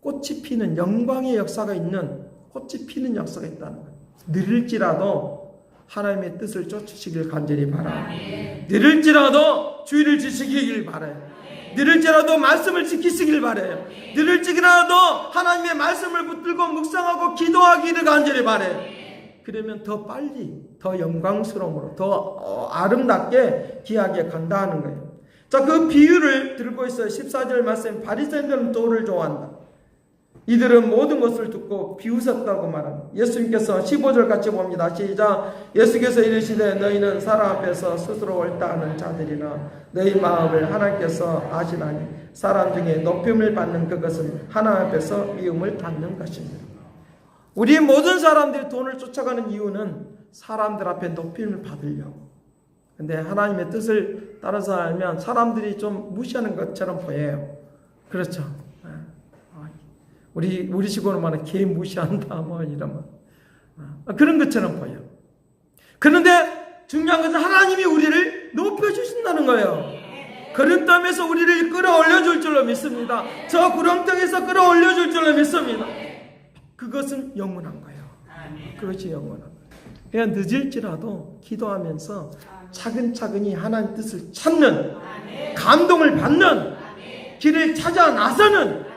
꽃이 피는 영광의 역사가 있는, 꽃이 피는 역사가 있다는 거예요. 느릴지라도 하나님의 뜻을 쫓으시길 간절히 바랍니다. 느릴지라도 주의를 지키길 바라요. 느릴지라도 말씀을 지키시길 바라요. 느릴지라도 하나님의 말씀을 붙들고 묵상하고 기도하기를 간절히 바라요. 그러면 더 빨리, 더 영광스러움으로, 더 아름답게 귀하게 간다는 거예요. 자, 그 비유를 들고 있어요. 14절 말씀, 바리새인들은 돈을 좋아한다. 이들은 모든 것을 듣고 비웃었다고 말합니다. 예수님께서 15절 같이 봅니다. 시작. 예수께서 이르시되 너희는 사람 앞에서 스스로 옳다 하는 자들이나 너희 마음을 하나님께서 아시나니 사람 중에 높임을 받는 그것은 하나님 앞에서 미움을 받는 것입니다. 우리 모든 사람들이 돈을 쫓아가는 이유는 사람들 앞에 높임을 받으려고. 근데 하나님의 뜻을 따라서 알면 사람들이 좀 무시하는 것처럼 보여요. 그렇죠. 우리 식으로 말하면 개 무시한다 뭐 이러면 그런 것처럼 보여. 그런데 중요한 것은 하나님이 우리를 높여주신다는 거예요. 그릇감에서 우리를 끌어올려 줄 줄로 믿습니다. 저 구렁텅에서 끌어올려 줄 줄로 믿습니다. 그것은 영원한 거예요. 그것이 영원한 거예요. 그냥 늦을지라도 기도하면서 차근차근히 하나님 뜻을 찾는, 감동을 받는, 길을 찾아 나서는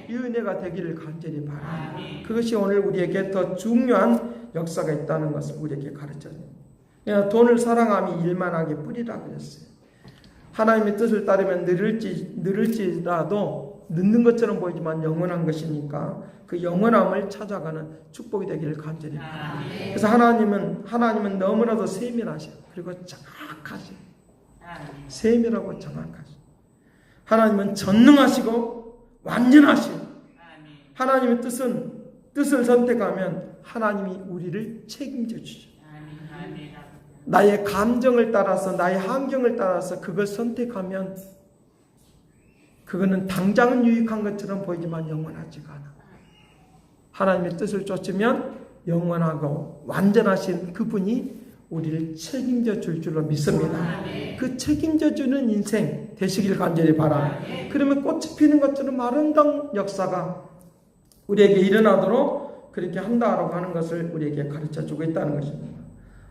이 은혜가 되기를 간절히 바랍니다. 그것이 오늘 우리에게 더 중요한 역사가 있다는 것을 우리에게 가르쳐줍니다. 돈을 사랑함이 일만하게 뿌리라 그랬어요. 하나님의 뜻을 따르면 느릴지라도 늦는 것처럼 보이지만 영원한 것이니까 그 영원함을 찾아가는 축복이 되기를 간절히 바랍니다. 그래서 하나님은 너무나도 세밀하셔. 그리고 정확하셔. 세밀하고 정확하셔. 하나님은 전능하시고 완전하신 하나님의 뜻을 선택하면 하나님이 우리를 책임져 주죠. 나의 감정을 따라서, 나의 환경을 따라서 그걸 선택하면 그거는 당장은 유익한 것처럼 보이지만 영원하지가 않아. 하나님의 뜻을 쫓으면 영원하고 완전하신 그분이 우리를 책임져 줄 줄로 믿습니다. 그 책임져 주는 인생 되시길 간절히 바랍니다. 그러면 꽃이 피는 것처럼 아름다운 역사가 우리에게 일어나도록 그렇게 한다라고 하는 것을 우리에게 가르쳐주고 있다는 것입니다.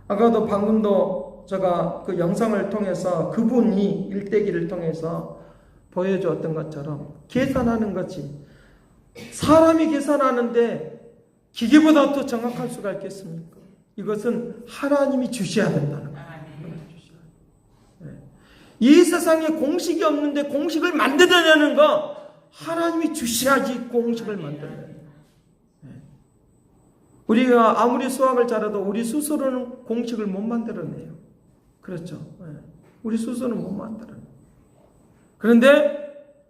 아까도 방금도 제가 그 영상을 통해서 그분이 일대기를 통해서 보여주었던 것처럼 계산하는 것이, 사람이 계산하는데 기계보다 더 정확할 수가 있겠습니까? 이것은 하나님이 주셔야 된다는 거예요. 이 세상에 공식이 없는데 공식을 만들어내는 거 하나님이 주셔야지 공식을 만들어내는 거예요. 우리가 아무리 수학을 잘해도 우리 스스로는 공식을 못 만들어내요. 그렇죠. 우리 스스로는 못 만들어내요. 그런데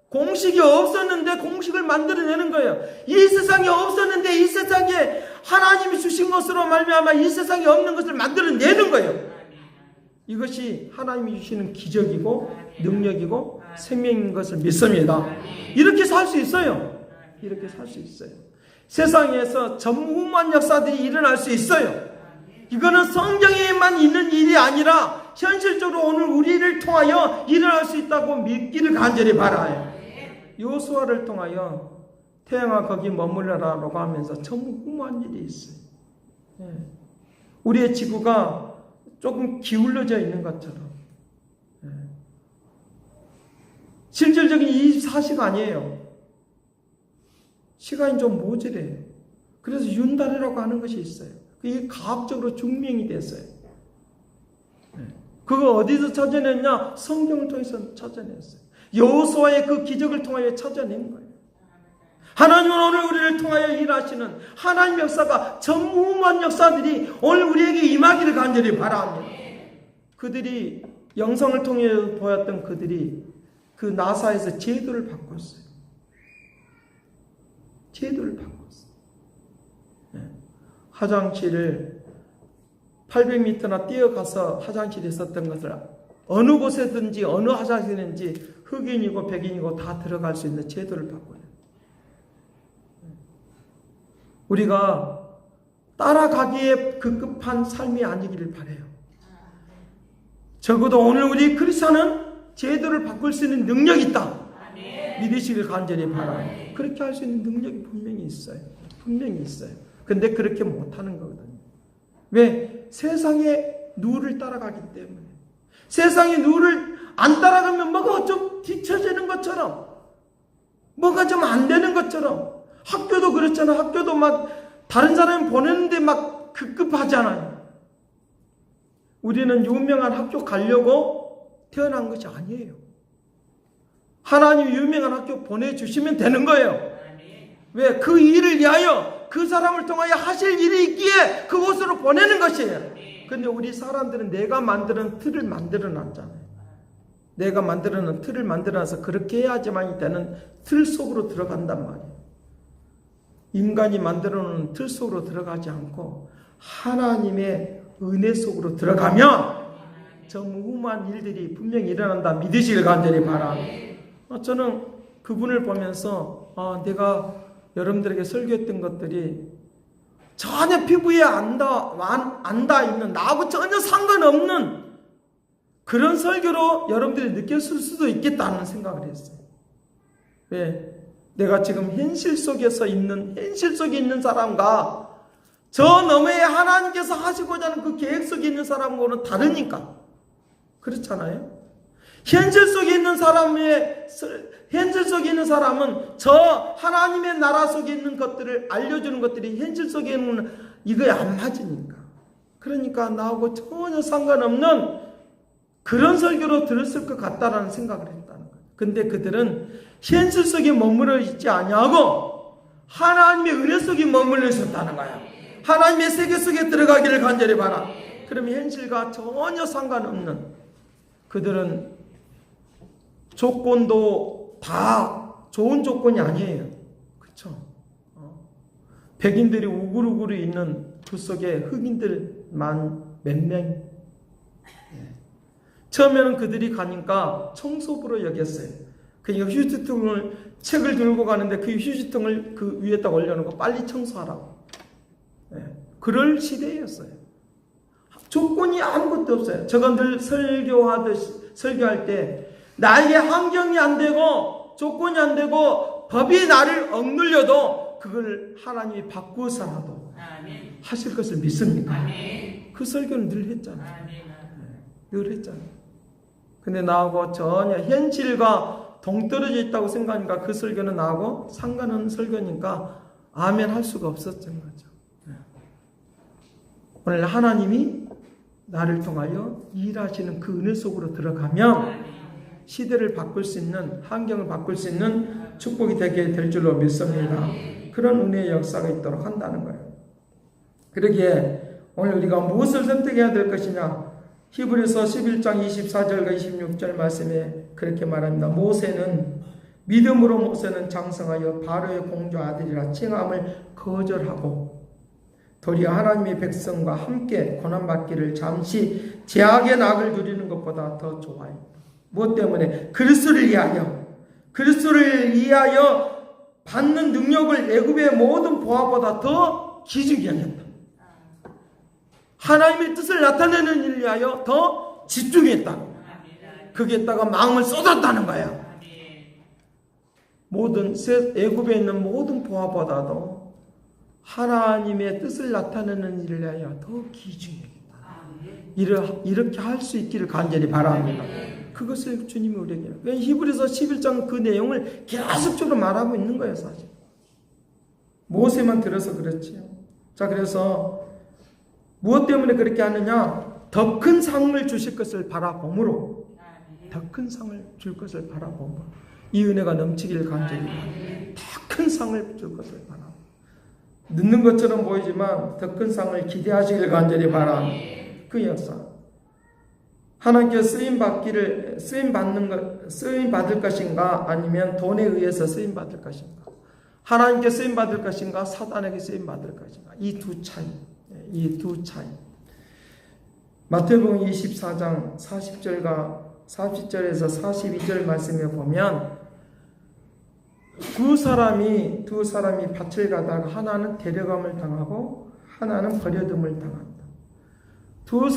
공식이 없었는데 공식을 만들어내는 거예요. 이 세상에 없었는데 이 세상에 하나님이 주신 것으로 말미암아 이 세상에 없는 것을 만들어내는 거예요. 이것이 하나님이 주시는 기적이고 능력이고 생명인 것을 믿습니다. 이렇게 살 수 있어요. 이렇게 살 수 있어요. 세상에서 전무후무한 역사들이 일어날 수 있어요. 이거는 성경에만 있는 일이 아니라 현실적으로 오늘 우리를 통하여 일어날 수 있다고 믿기를 간절히 바라요. 요수아를 통하여 태양아 거기 머물러라라고 하면서 전무후무한 일이 있어요. 우리의 지구가 조금 기울어져 있는 것처럼 실질적인 24시간이에요. 시간이 좀 모자래요. 그래서 윤달이라고 하는 것이 있어요. 이게 과학적으로 증명이 됐어요. 그거 어디서 찾아냈냐? 성경을 통해서 찾아냈어요. 여호수아의 그 기적을 통하여 찾아낸 거예요. 하나님은 오늘 우리를 통하여 일하시는 하나님의 역사가 전무후무한 역사들이 오늘 우리에게 임하기를 간절히 바랍니다. 그들이 영성을 통해 보였던 그들이 그 나사에서 제도를 바꿨어요. 제도를 바꿨어요. 화장실을 800m나 뛰어가서 화장실에 있었던 것을 어느 곳에든지 어느 화장실이든지 흑인이고 백인이고 다 들어갈 수 있는 제도를 바꿔요. 우리가 따라가기에 급급한 삶이 아니기를 바라요. 적어도 오늘 우리 크리스천은 제도를 바꿀 수 있는 능력이 있다. 믿으시길 간절히 바라요. 그렇게 할 수 있는 능력이 분명히 있어요. 분명히 있어요. 근데 그렇게 못하는 거거든요. 왜? 세상의 누를 따라가기 때문에. 세상의 누를 안 따라가면 뭐가 좀 뒤처지는 것처럼, 뭐가 좀 안 되는 것처럼. 학교도 그렇잖아. 학교도 막 다른 사람이 보내는데 막 급급하잖아요. 우리는 유명한 학교 가려고 태어난 것이 아니에요. 하나님이 유명한 학교 보내주시면 되는 거예요. 왜? 그 일을 위하여 그 사람을 통하여 하실 일이 있기에 그곳으로 보내는 것이에요. 근데 우리 사람들은 내가 만드는 틀을 만들어 놨잖아요. 내가 만들어 놓은 틀을 만들어 놔서 그렇게 해야지만 되는 틀 속으로 들어간단 말이에요. 인간이 만들어 놓은 틀 속으로 들어가지 않고 하나님의 은혜 속으로 들어가면 전무후무한 일들이 분명히 일어난다 믿으시길 간절히 바랍니다. 저는 그분을 보면서 내가 여러분들에게 설교했던 것들이 전혀 피부에 안다 있는 나하고 전혀 상관없는 그런 설교로 여러분들이 느꼈을 수도 있겠다는 생각을 했어요. 왜? 내가 지금 현실 속에 있는 사람과 저 너머에 하나님께서 하시고자 하는 그 계획 속에 있는 사람과는 다르니까. 그렇잖아요? 현실 속에 있는 사람은 저 하나님의 나라 속에 있는 것들을 알려주는 것들이 현실 속에 있는 이거에 안 맞으니까. 그러니까 나하고 전혀 상관없는 그런 설교로 들었을 것 같다라는 생각을 했다는 거예요. 근데 그들은 현실 속에 머물러 있지 아니하고 하나님의 은혜 속에 머물러 있었다는 거예요. 하나님의 세계 속에 들어가기를 간절히 바라. 그러면 현실과 전혀 상관없는 그들은 조건도 다 좋은 조건이 아니에요. 그렇죠? 백인들이 우글우글 있는 그 속에 흑인들만 몇 명. 처음에는 그들이 가니까 청소부로 여겼어요. 그러니까 책을 들고 가는데 그 휴지통을 그 위에다 올려놓고 빨리 청소하라고. 그럴 시대였어요. 조건이 아무것도 없어요. 제가 늘 설교할 때 나에게 환경이 안 되고 조건이 안 되고 법이 나를 억눌려도 그걸 하나님이 바꾸어서라도 하실 것을 믿습니까? 그 설교는 늘 했잖아요. 늘 했잖아요. 근데 나하고 전혀 현실과 동떨어져 있다고 생각하니까 그 설교는 나하고 상관없는 설교니까 아멘 할 수가 없었던 거죠. 오늘 하나님이 나를 통하여 일하시는 그 은혜 속으로 들어가면 시대를 바꿀 수 있는, 환경을 바꿀 수 있는 축복이 되게 될 줄로 믿습니다. 그런 은혜의 역사가 있도록 한다는 거예요. 그러기에 오늘 우리가 무엇을 선택해야 될 것이냐? 히브리서 11장 24절과 26절 말씀에 그렇게 말합니다. 믿음으로 모세는 장성하여 바로의 공주 아들이라 칭함을 거절하고 도리어 하나님의 백성과 함께 고난받기를 잠시 제약의 낙을 누리는 것보다 더 좋아했다. 무엇 때문에? 그리스도를 위하여 받는 능력을 애굽의 모든 보화보다 더 기중히 여겼다. 하나님의 뜻을 나타내는 일을 위하여 더 집중했다. 거기에다가 마음을 쏟았다는 거야. 애굽에 있는 모든 보화보다도 하나님의 뜻을 나타내는 일을 위하여 더 기중히 여겼다. 이렇게 할 수 있기를 간절히 바랍니다. 그것을 주님이 우리에게, 히브리서 11장 그 내용을 계속적으로 말하고 있는 거예요, 사실. 모세만 들어서 그렇지요. 자, 그래서 무엇 때문에 그렇게 하느냐? 더 큰 상을 주실 것을 바라봄으로, 더 큰 상을 줄 것을 바라봄으로, 이 은혜가 넘치길 간절히 바랍니다. 더 큰 상을 줄 것을 바랍니다. 늦는 것처럼 보이지만 더 큰 상을 기대하시길 간절히 바랍니다. 그 역사, 하나님께 쓰임 받을 것인가, 아니면 돈에 의해서 쓰임 받을 것인가, 하나님께 쓰임 받을 것인가, 사단에게 쓰임 받을 것인가, 이 두 차이. 마태복음 24장 40절에서 42절 말씀에 보면 두 사람이 밭을 가다가 하나는 데려감을 당하고 하나는 버려둠을 당한다. 두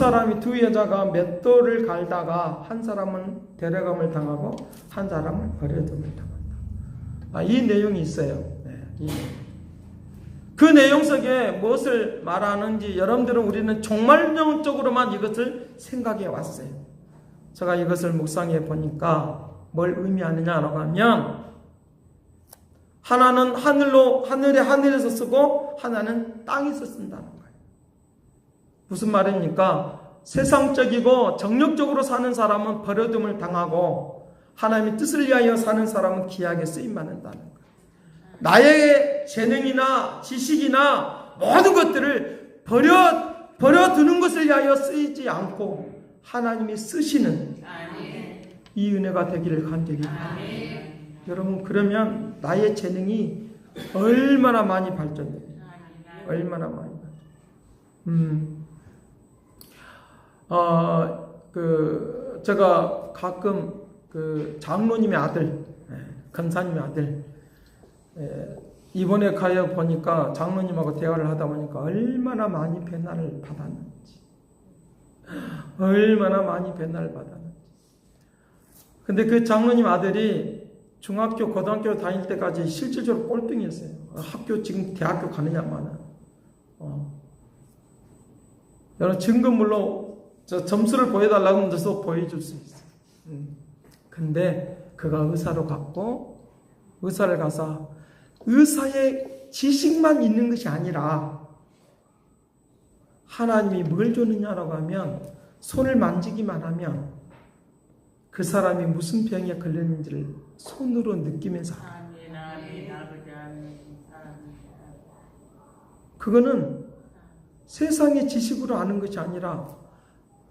여자가 맷돌을 갈다가 한 사람은 데려감을 당하고 한 사람은 버려둠을 당한다. 이 내용이 있어요. 그 내용 속에 무엇을 말하는지 여러분들은, 우리는 종말론적으로만 이것을 생각해 왔어요. 제가 이것을 묵상해 보니까 뭘 의미하느냐라고 하면, 하나는 하늘에서 쓰고 하나는 땅에서 쓴다는 거예요. 무슨 말입니까? 세상적이고 정력적으로 사는 사람은 버려둠을 당하고, 하나님의 뜻을 위하여 사는 사람은 귀하게 쓰임받는다는 거예요. 나의 재능이나 지식이나 모든 것들을 버려두는 것을 위하여 쓰이지 않고 하나님이 쓰시는 이 은혜가 되기를 간절히 바랍니다. 여러분, 그러면 나의 재능이 얼마나 많이 발전됩니까? 얼마나 많이 제가 가끔 장로님의 아들, 권사님의 아들, 이번에 가요 보니까 장로님하고 대화를 하다 보니까 얼마나 많이 배난을 받았는지. 근데 그 장로님 아들이 중학교, 고등학교 다닐 때까지 실질적으로 꼴등이었어요. 지금 대학교 가느냐 마나. 여러분, 증거물로 점수를 보여달라고 하면 저 보여줄 수 있어요. 근데 그가 의사로 갔고, 의사를 가서 의사의 지식만 있는 것이 아니라 하나님이 뭘 줬느냐라고 하면, 손을 만지기만 하면 그 사람이 무슨 병에 걸렸는지를 손으로 느끼면서, 그거는 세상의 지식으로 아는 것이 아니라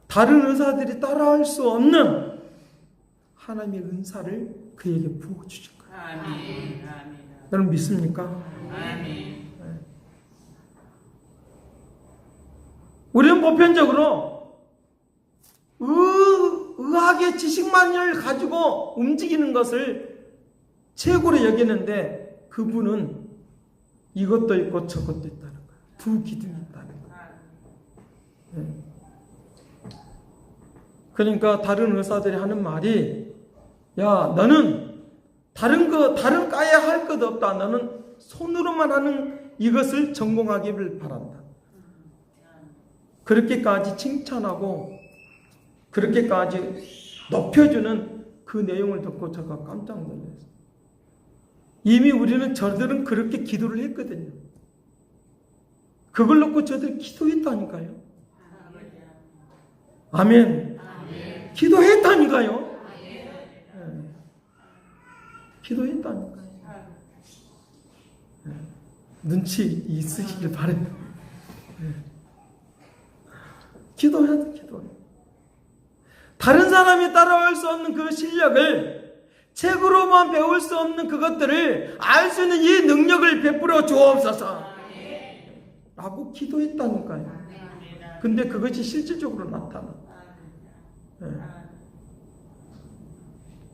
다른 의사들이 따라할 수 없는 하나님의 은사를 그에게 부어주신 거예요. 여러분 믿습니까? 우리는 보편적으로 의학의 지식만을 가지고 움직이는 것을 최고로 여기는데, 그분은 이것도 있고 저것도 있다는 거예요. 두 기둥이 있다는 거예요. 그러니까 다른 의사들이 하는 말이, 야, 너는 다른 과에 할 것 없다. 너는 손으로만 하는 이것을 전공하기를 바란다. 그렇게까지 칭찬하고 그렇게까지 높여주는 그 내용을 듣고 제가 깜짝 놀랐어요. 이미 저들은 그렇게 기도를 했거든요. 그걸 놓고 저들이 기도했다니까요. 아멘. 기도했다니까요. 기도했다니까요. 눈치 있으시길 바랍니다. 기도해. 다른 사람이 따라올 수 없는 그 실력을, 책으로만 배울 수 없는 그것들을 알 수 있는 이 능력을 베풀어 주옵소서 라고 기도했다니까요. 근데 그것이 실질적으로 나타나.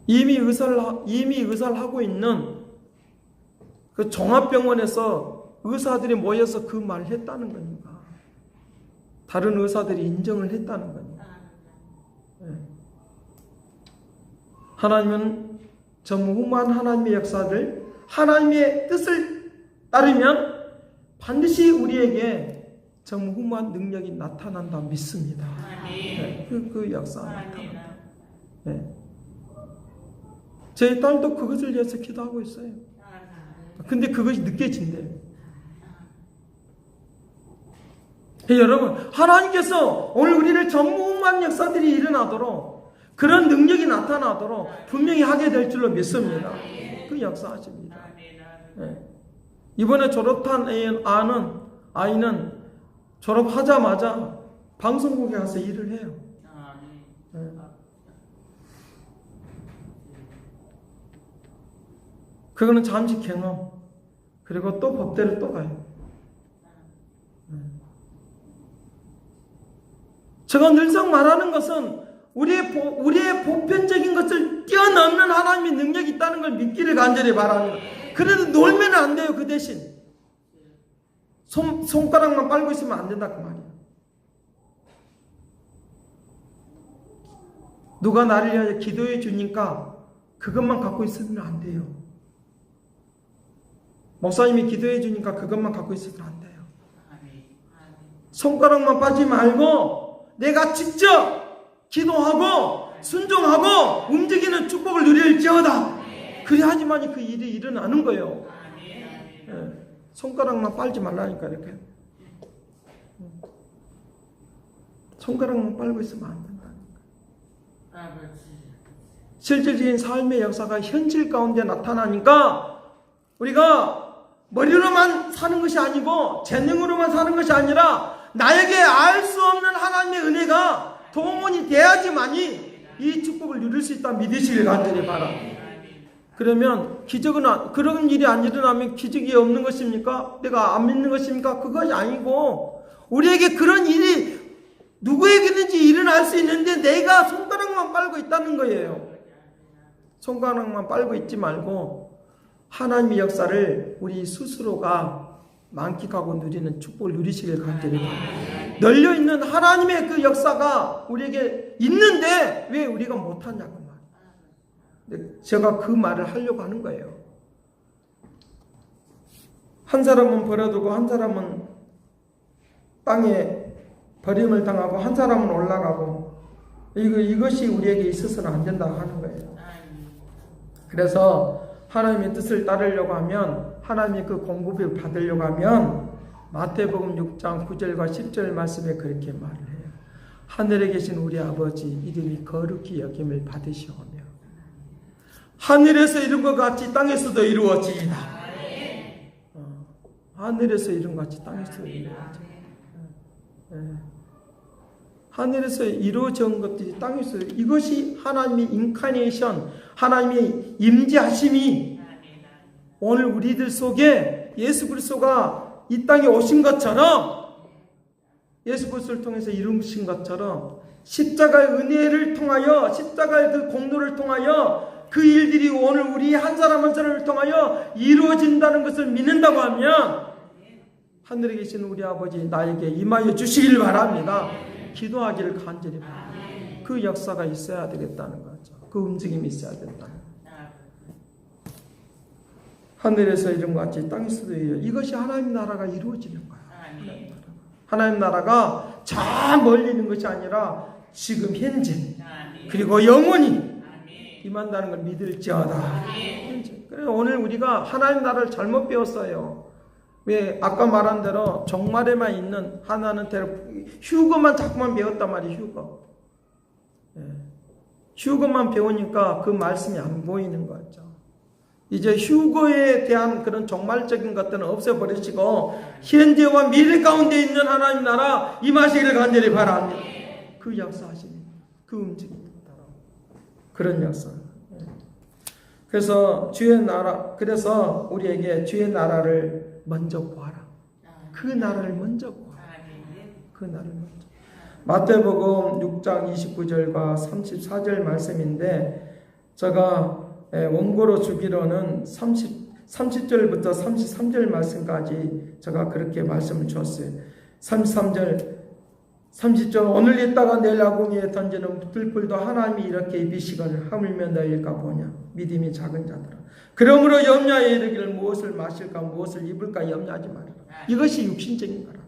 이미 의사를 하고 있는 그 종합병원에서 의사들이 모여서 그 말을 했다는 거니까. 다른 의사들이 인정을 했다는 거니까. 하나님은 전무후무한 하나님의 역사를, 하나님의 뜻을 따르면 반드시 우리에게 전무후무한 능력이 나타난다 믿습니다. 그 역사가 나타난다. 저희 딸도 그것을 위해서 기도하고 있어요. 근데 그것이 느껴진대요. 여러분, 하나님께서 오늘 우리를 전무후무한 역사들이 일어나도록, 그런 능력이 나타나도록 분명히 하게 될 줄로 믿습니다. 그 역사하십니다. 이번에 졸업한 아이는 졸업하자마자 방송국에 가서 일을 해요. 그거는 잠시 경험. 그리고 또 법대로 또 가요. 제가 늘상 말하는 것은 우리의 보편적인 것을 뛰어넘는 하나님의 능력이 있다는 걸 믿기를 간절히 바랍니다. 그래도 놀면 안 돼요. 그 대신 손가락만 빨고 있으면 안 된다 그 말이에요. 누가 나를 위하여 기도해 주니까 그것만 갖고 있으면 안 돼요. 목사님이 기도해 주니까 그것만 갖고 있으면 안 돼요. 손가락만 빠지지 말고 내가 직접 기도하고 순종하고 움직이는 축복을 누릴지어다. 그래야지만 그 일이 일어나는 거예요. 손가락만 빨지 말라니까 이렇게. 손가락만 빨고 있으면 안 된다니까. 실질적인 삶의 역사가 현실 가운데 나타나니까 우리가 머리로만 사는 것이 아니고 재능으로만 사는 것이 아니라 나에게 알 수 없는 하나님의 은혜가 동원이 돼야지만이 이 축복을 누릴 수 있다 믿으시길 간절히 바랍니다. 그러면 그런 일이 안 일어나면 기적이 없는 것입니까? 내가 안 믿는 것입니까? 그것이 아니고 우리에게 그런 일이 누구에게든지 일어날 수 있는데 내가 손가락만 빨고 있다는 거예요. 손가락만 빨고 있지 말고 하나님의 역사를 우리 스스로가 만끽하고 누리는 축복을 누리시길 간절히 바랍니다. 널려있는 하나님의 그 역사가 우리에게 있는데 왜 우리가 못하냐고 말이에요. 제가 그 말을 하려고 하는 거예요. 한 사람은 버려두고 한 사람은 땅에 버림을 당하고 한 사람은 올라가고 이것이 우리에게 있어서는 안 된다고 하는 거예요. 그래서 하나님의 뜻을 따르려고 하면 하나님의 그 공급을 받으려고 하면 마태복음 6장 9절과 10절 말씀에 그렇게 말을 해요. 하늘에 계신 우리 아버지 이름이 거룩히 여김을 받으시오며 하늘에서 이룬 것 같이 땅에서도 이루어지이다. 하늘에서 이룬 것 같이 땅에서도 이루어지이다. 하늘에서 이루어진 것들이 땅에서 이것이 하나님의 인카네이션, 하나님의 임재하심이 오늘 우리들 속에 예수 그리스도가 이 땅에 오신 것처럼 예수 그리스도를 통해서 이루신 것처럼 십자가의 은혜를 통하여 십자가의 그 공로를 통하여 그 일들이 오늘 우리 한 사람 한 사람을 통하여 이루어진다는 것을 믿는다고 하면 하늘에 계신 우리 아버지 나에게 임하여 주시길 바랍니다. 기도하기를 간절히 바랍니다. 그 역사가 있어야 되겠다는 거죠. 그 움직임이 있어야 된다는 거죠. 하늘에서 이런 것 같이 땅에서도 이것이 하나님 나라가 이루어지는 거예요. 하나님 나라가 저 멀리 있는 것이 아니라 지금 현재 그리고 영원히 임한다는 걸 믿을지어다. 그래서 오늘 우리가 하나님 나라를 잘못 배웠어요. 왜 아까 말한 대로 종말에만 있는 하나는 대로 휴거만 자꾸만 배웠단 말이에요. 휴거만 배우니까 그 말씀이 안 보이는 거죠. 이제 휴거에 대한 그런 종말적인 것들은 없애버리시고 현재와 미래 가운데 있는 하나님 나라 임하시기를 간절히 바랍니다. 그 역사하십니다. 그 움직임입니다. 그런 역사. 그래서 그래서 우리에게 주의 나라를 먼저 구하라. 그 나라를 먼저 구하라. 그 나라를 먼저. 마태복음 6장 29절과 34절 말씀인데 제가 원고로 주기로는 30절부터 33절 말씀까지 제가 그렇게 말씀을 주었어요. 33절 30절 오늘 있다가 내일 아궁이에 던지는 들풀도 하나님이 이렇게 비시거늘 하물며 너희일까 보냐 믿음이 작은 자들아 그러므로 염려에 이르기를 무엇을 마실까 무엇을 입을까 염려하지 말아라. 이것이 육신적인 거라.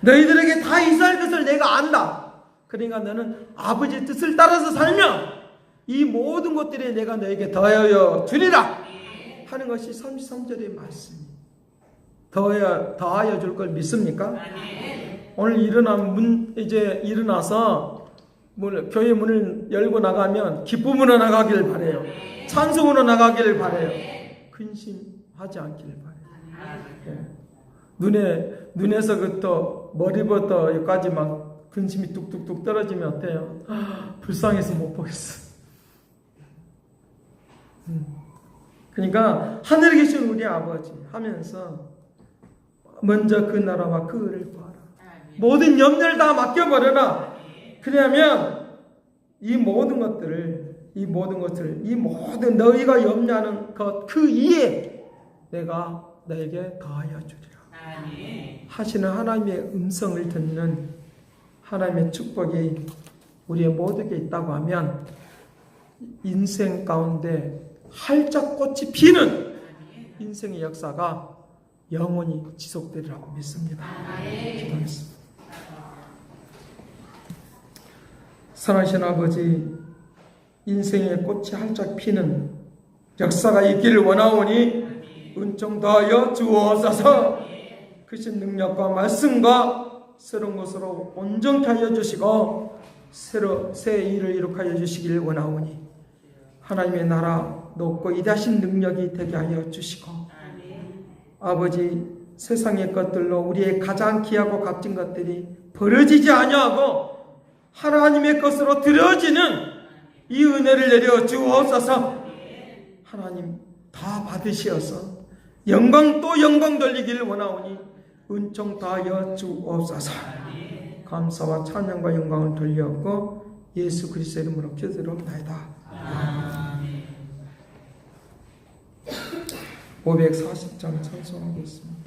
너희들에게 다 이스라엘 것을 내가 안다. 그러니까 너는 아버지 뜻을 따라서 살면 이 모든 것들이 내가 너에게 더하여 주리라 하는 것이 33절의 말씀입니다. 더하여 줄 걸 믿습니까? 오늘 이제 일어나서 교회 문을 열고 나가면 기쁨으로 나가기를 바래요. 찬송으로 나가기를 바래요. 근심하지 않기를 바래요. 눈에서부터 머리부터 여기까지 막 근심이 뚝뚝뚝 떨어지면 어때요? 불쌍해서 못 보겠어. 그러니까 하늘에 계신 우리 아버지 하면서 먼저 그 나라와 그 의를 구하라. 모든 염려를 다 맡겨버려라. 그러면 이 모든 너희가 염려하는 것 그 이에 내가 너에게 더하여 주리라 하시는 하나님의 음성을 듣는 하나님의 축복이 우리의 모두에게 있다고 하면 인생 가운데 활짝 꽃이 피는 인생의 역사가 영원히 지속되리라고 믿습니다. 기도하겠습니다. 사랑하신 아버지, 인생의 꽃이 활짝 피는 역사가 있기를 원하오니 은총 더하여 주옵소서. 크신 능력과 말씀과 새로운 것으로 온전케 하여 주시고 새 일을 이룩하여 주시기를 원하오니 하나님의 나라 높고 위대하신 능력이 되게 하여 주시고 아버지 세상의 것들로 우리의 가장 귀하고 값진 것들이 버려지지 아니하고 하나님의 것으로 드려지는 이 은혜를 내려 주옵소서. 하나님 다 받으시어서 영광 또 영광 돌리기를 원하오니 은총 다하여 주옵소서. 감사와 찬양과 영광을 돌려옵고 예수 그리스도의 이름으로 기도드리옵나이다. 540장 찬송하겠습니다.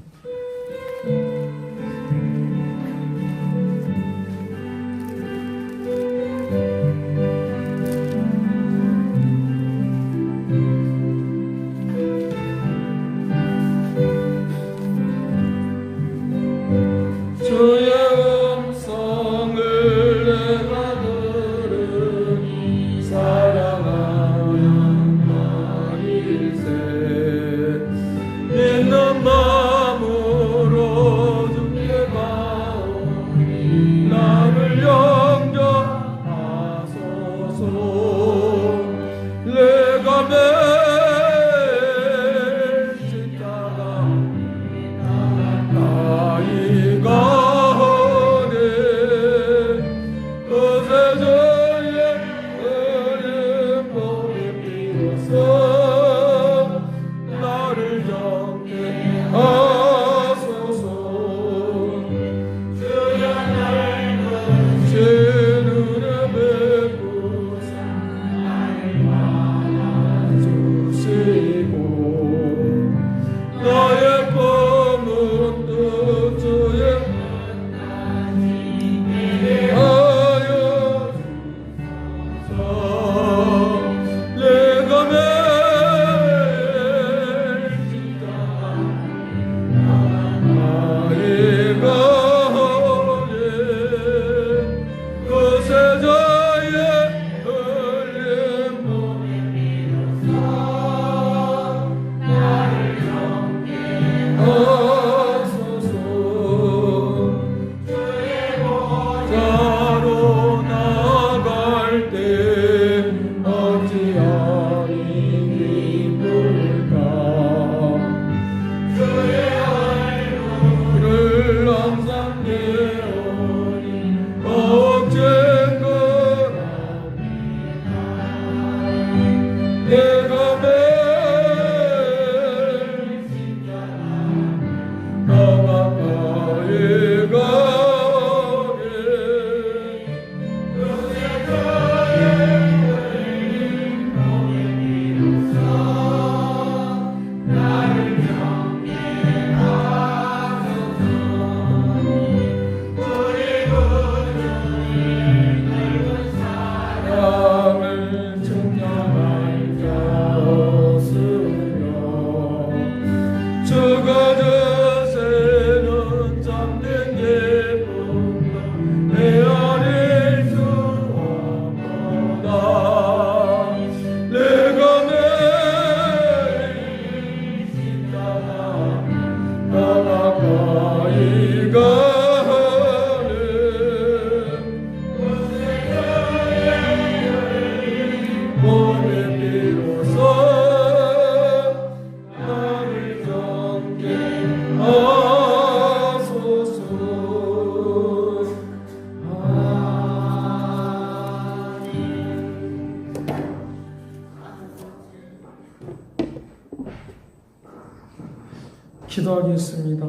기도하겠습니다.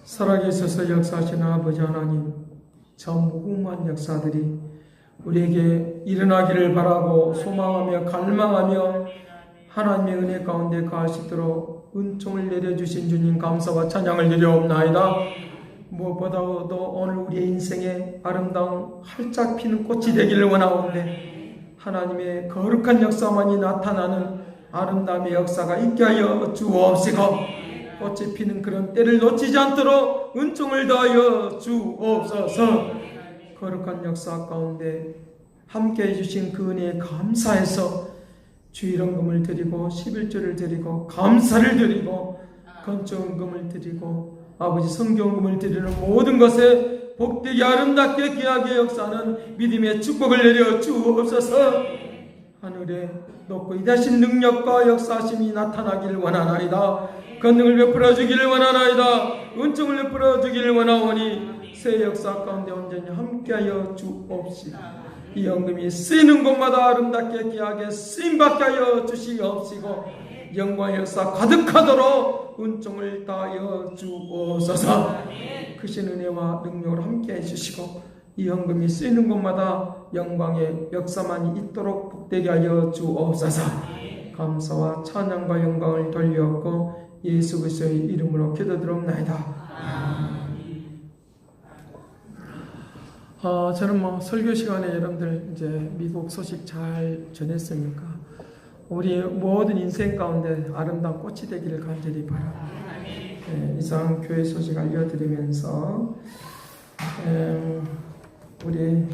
살아계셔서 역사하시는 아버지 하나님, 저 무궁한 역사들이 우리에게 일어나기를 바라고 소망하며 갈망하며 하나님의 은혜 가운데 가시도록 은총을 내려주신 주님 감사와 찬양을 드려옵나이다. 무엇보다도 오늘 우리의 인생에 아름다운 활짝 피는 꽃이 되기를 원하오는데 하나님의 거룩한 역사만이 나타나는 아름다움의 역사가 있게 하여 주옵시고 꽃이 피는 그런 때를 놓치지 않도록 은총을 다하여 주옵소서. 거룩한 역사 가운데 함께해 주신 그 은혜에 감사해서 주일헌금을 드리고 11조를 드리고 감사를 드리고 건축헌금을 드리고 아버지 성경금을 드리는 모든 것에 복되게 아름답게 귀하게 역사하는 믿음의 축복을 내려 주옵소서. 하늘에 높고 이다신 능력과 역사심이 나타나기를 원하나이다. 권능을 베풀어 주기를 원하나이다. 은총을 베풀어 주기를 원하오니 새 역사 가운데 온전히 함께하여 주옵시고 이 헌금이 쓰이는 곳마다 아름답게 귀하게 쓰임받게 하여 주시옵시고 영광의 역사 가득하도록 은총을 다하여 주옵소서. 크신 은혜와 능력으로 함께해 주시고 이 헌금이 쓰이는 곳마다 영광의 역사만이 있도록 복되게 하여 주옵소서. 감사와 찬양과 영광을 돌려옵고 예수 그리스도의 이름으로 기도드리옵나이다. 저는 설교 시간에 여러분들 이제 미국 소식 잘 전했으니까 우리 모든 인생 가운데 아름다운 꽃이 되기를 간절히 바랍니다. 이상 교회 소식 알려드리면서 우리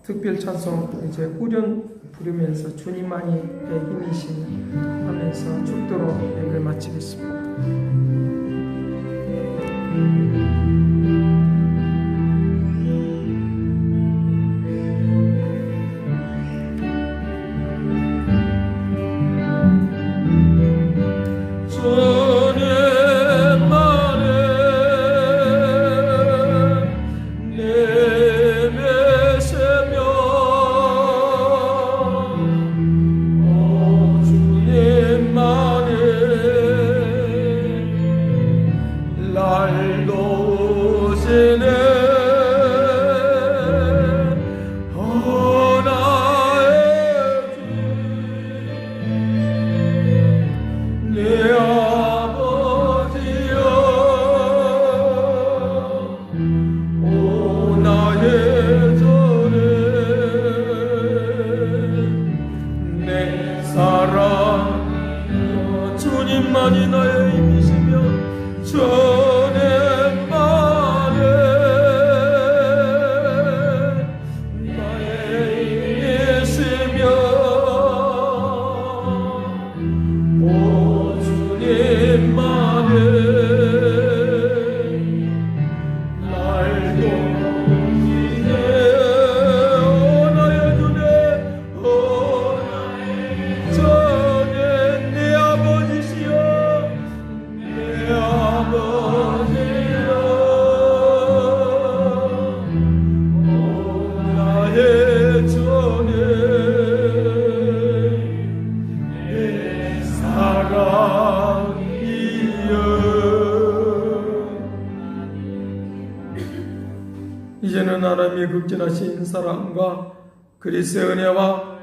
특별 찬송 이제 후렴 부르면서 주님만이 내 힘이시니 하면서 축도로 예배를 마치겠습니다. 주님만이 나의 힘이시며 전에만에 나의 힘이시며 오 주님만에 날 돕기네 오 나의 주님 오 나의 전에 내 아버지시여 내 아버지여 오 나의 전에 내 사랑이여. 이제는 하나님의 극진하신 사랑과 그리스도의 은혜와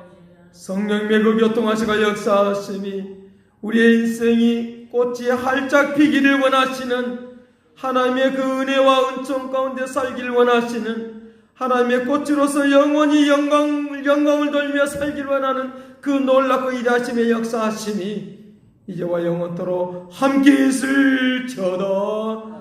성령님의 그 교통하시가 역사하심이 우리의 인생이 꽃이 활짝 피기를 원하시는 하나님의 그 은혜와 은총 가운데 살기를 원하시는 하나님의 꽃으로서 영원히 영광을 돌며 살기를 원하는 그 놀랍고 이다심의 역사하심이 이제와 영원토록 함께 있을지어다.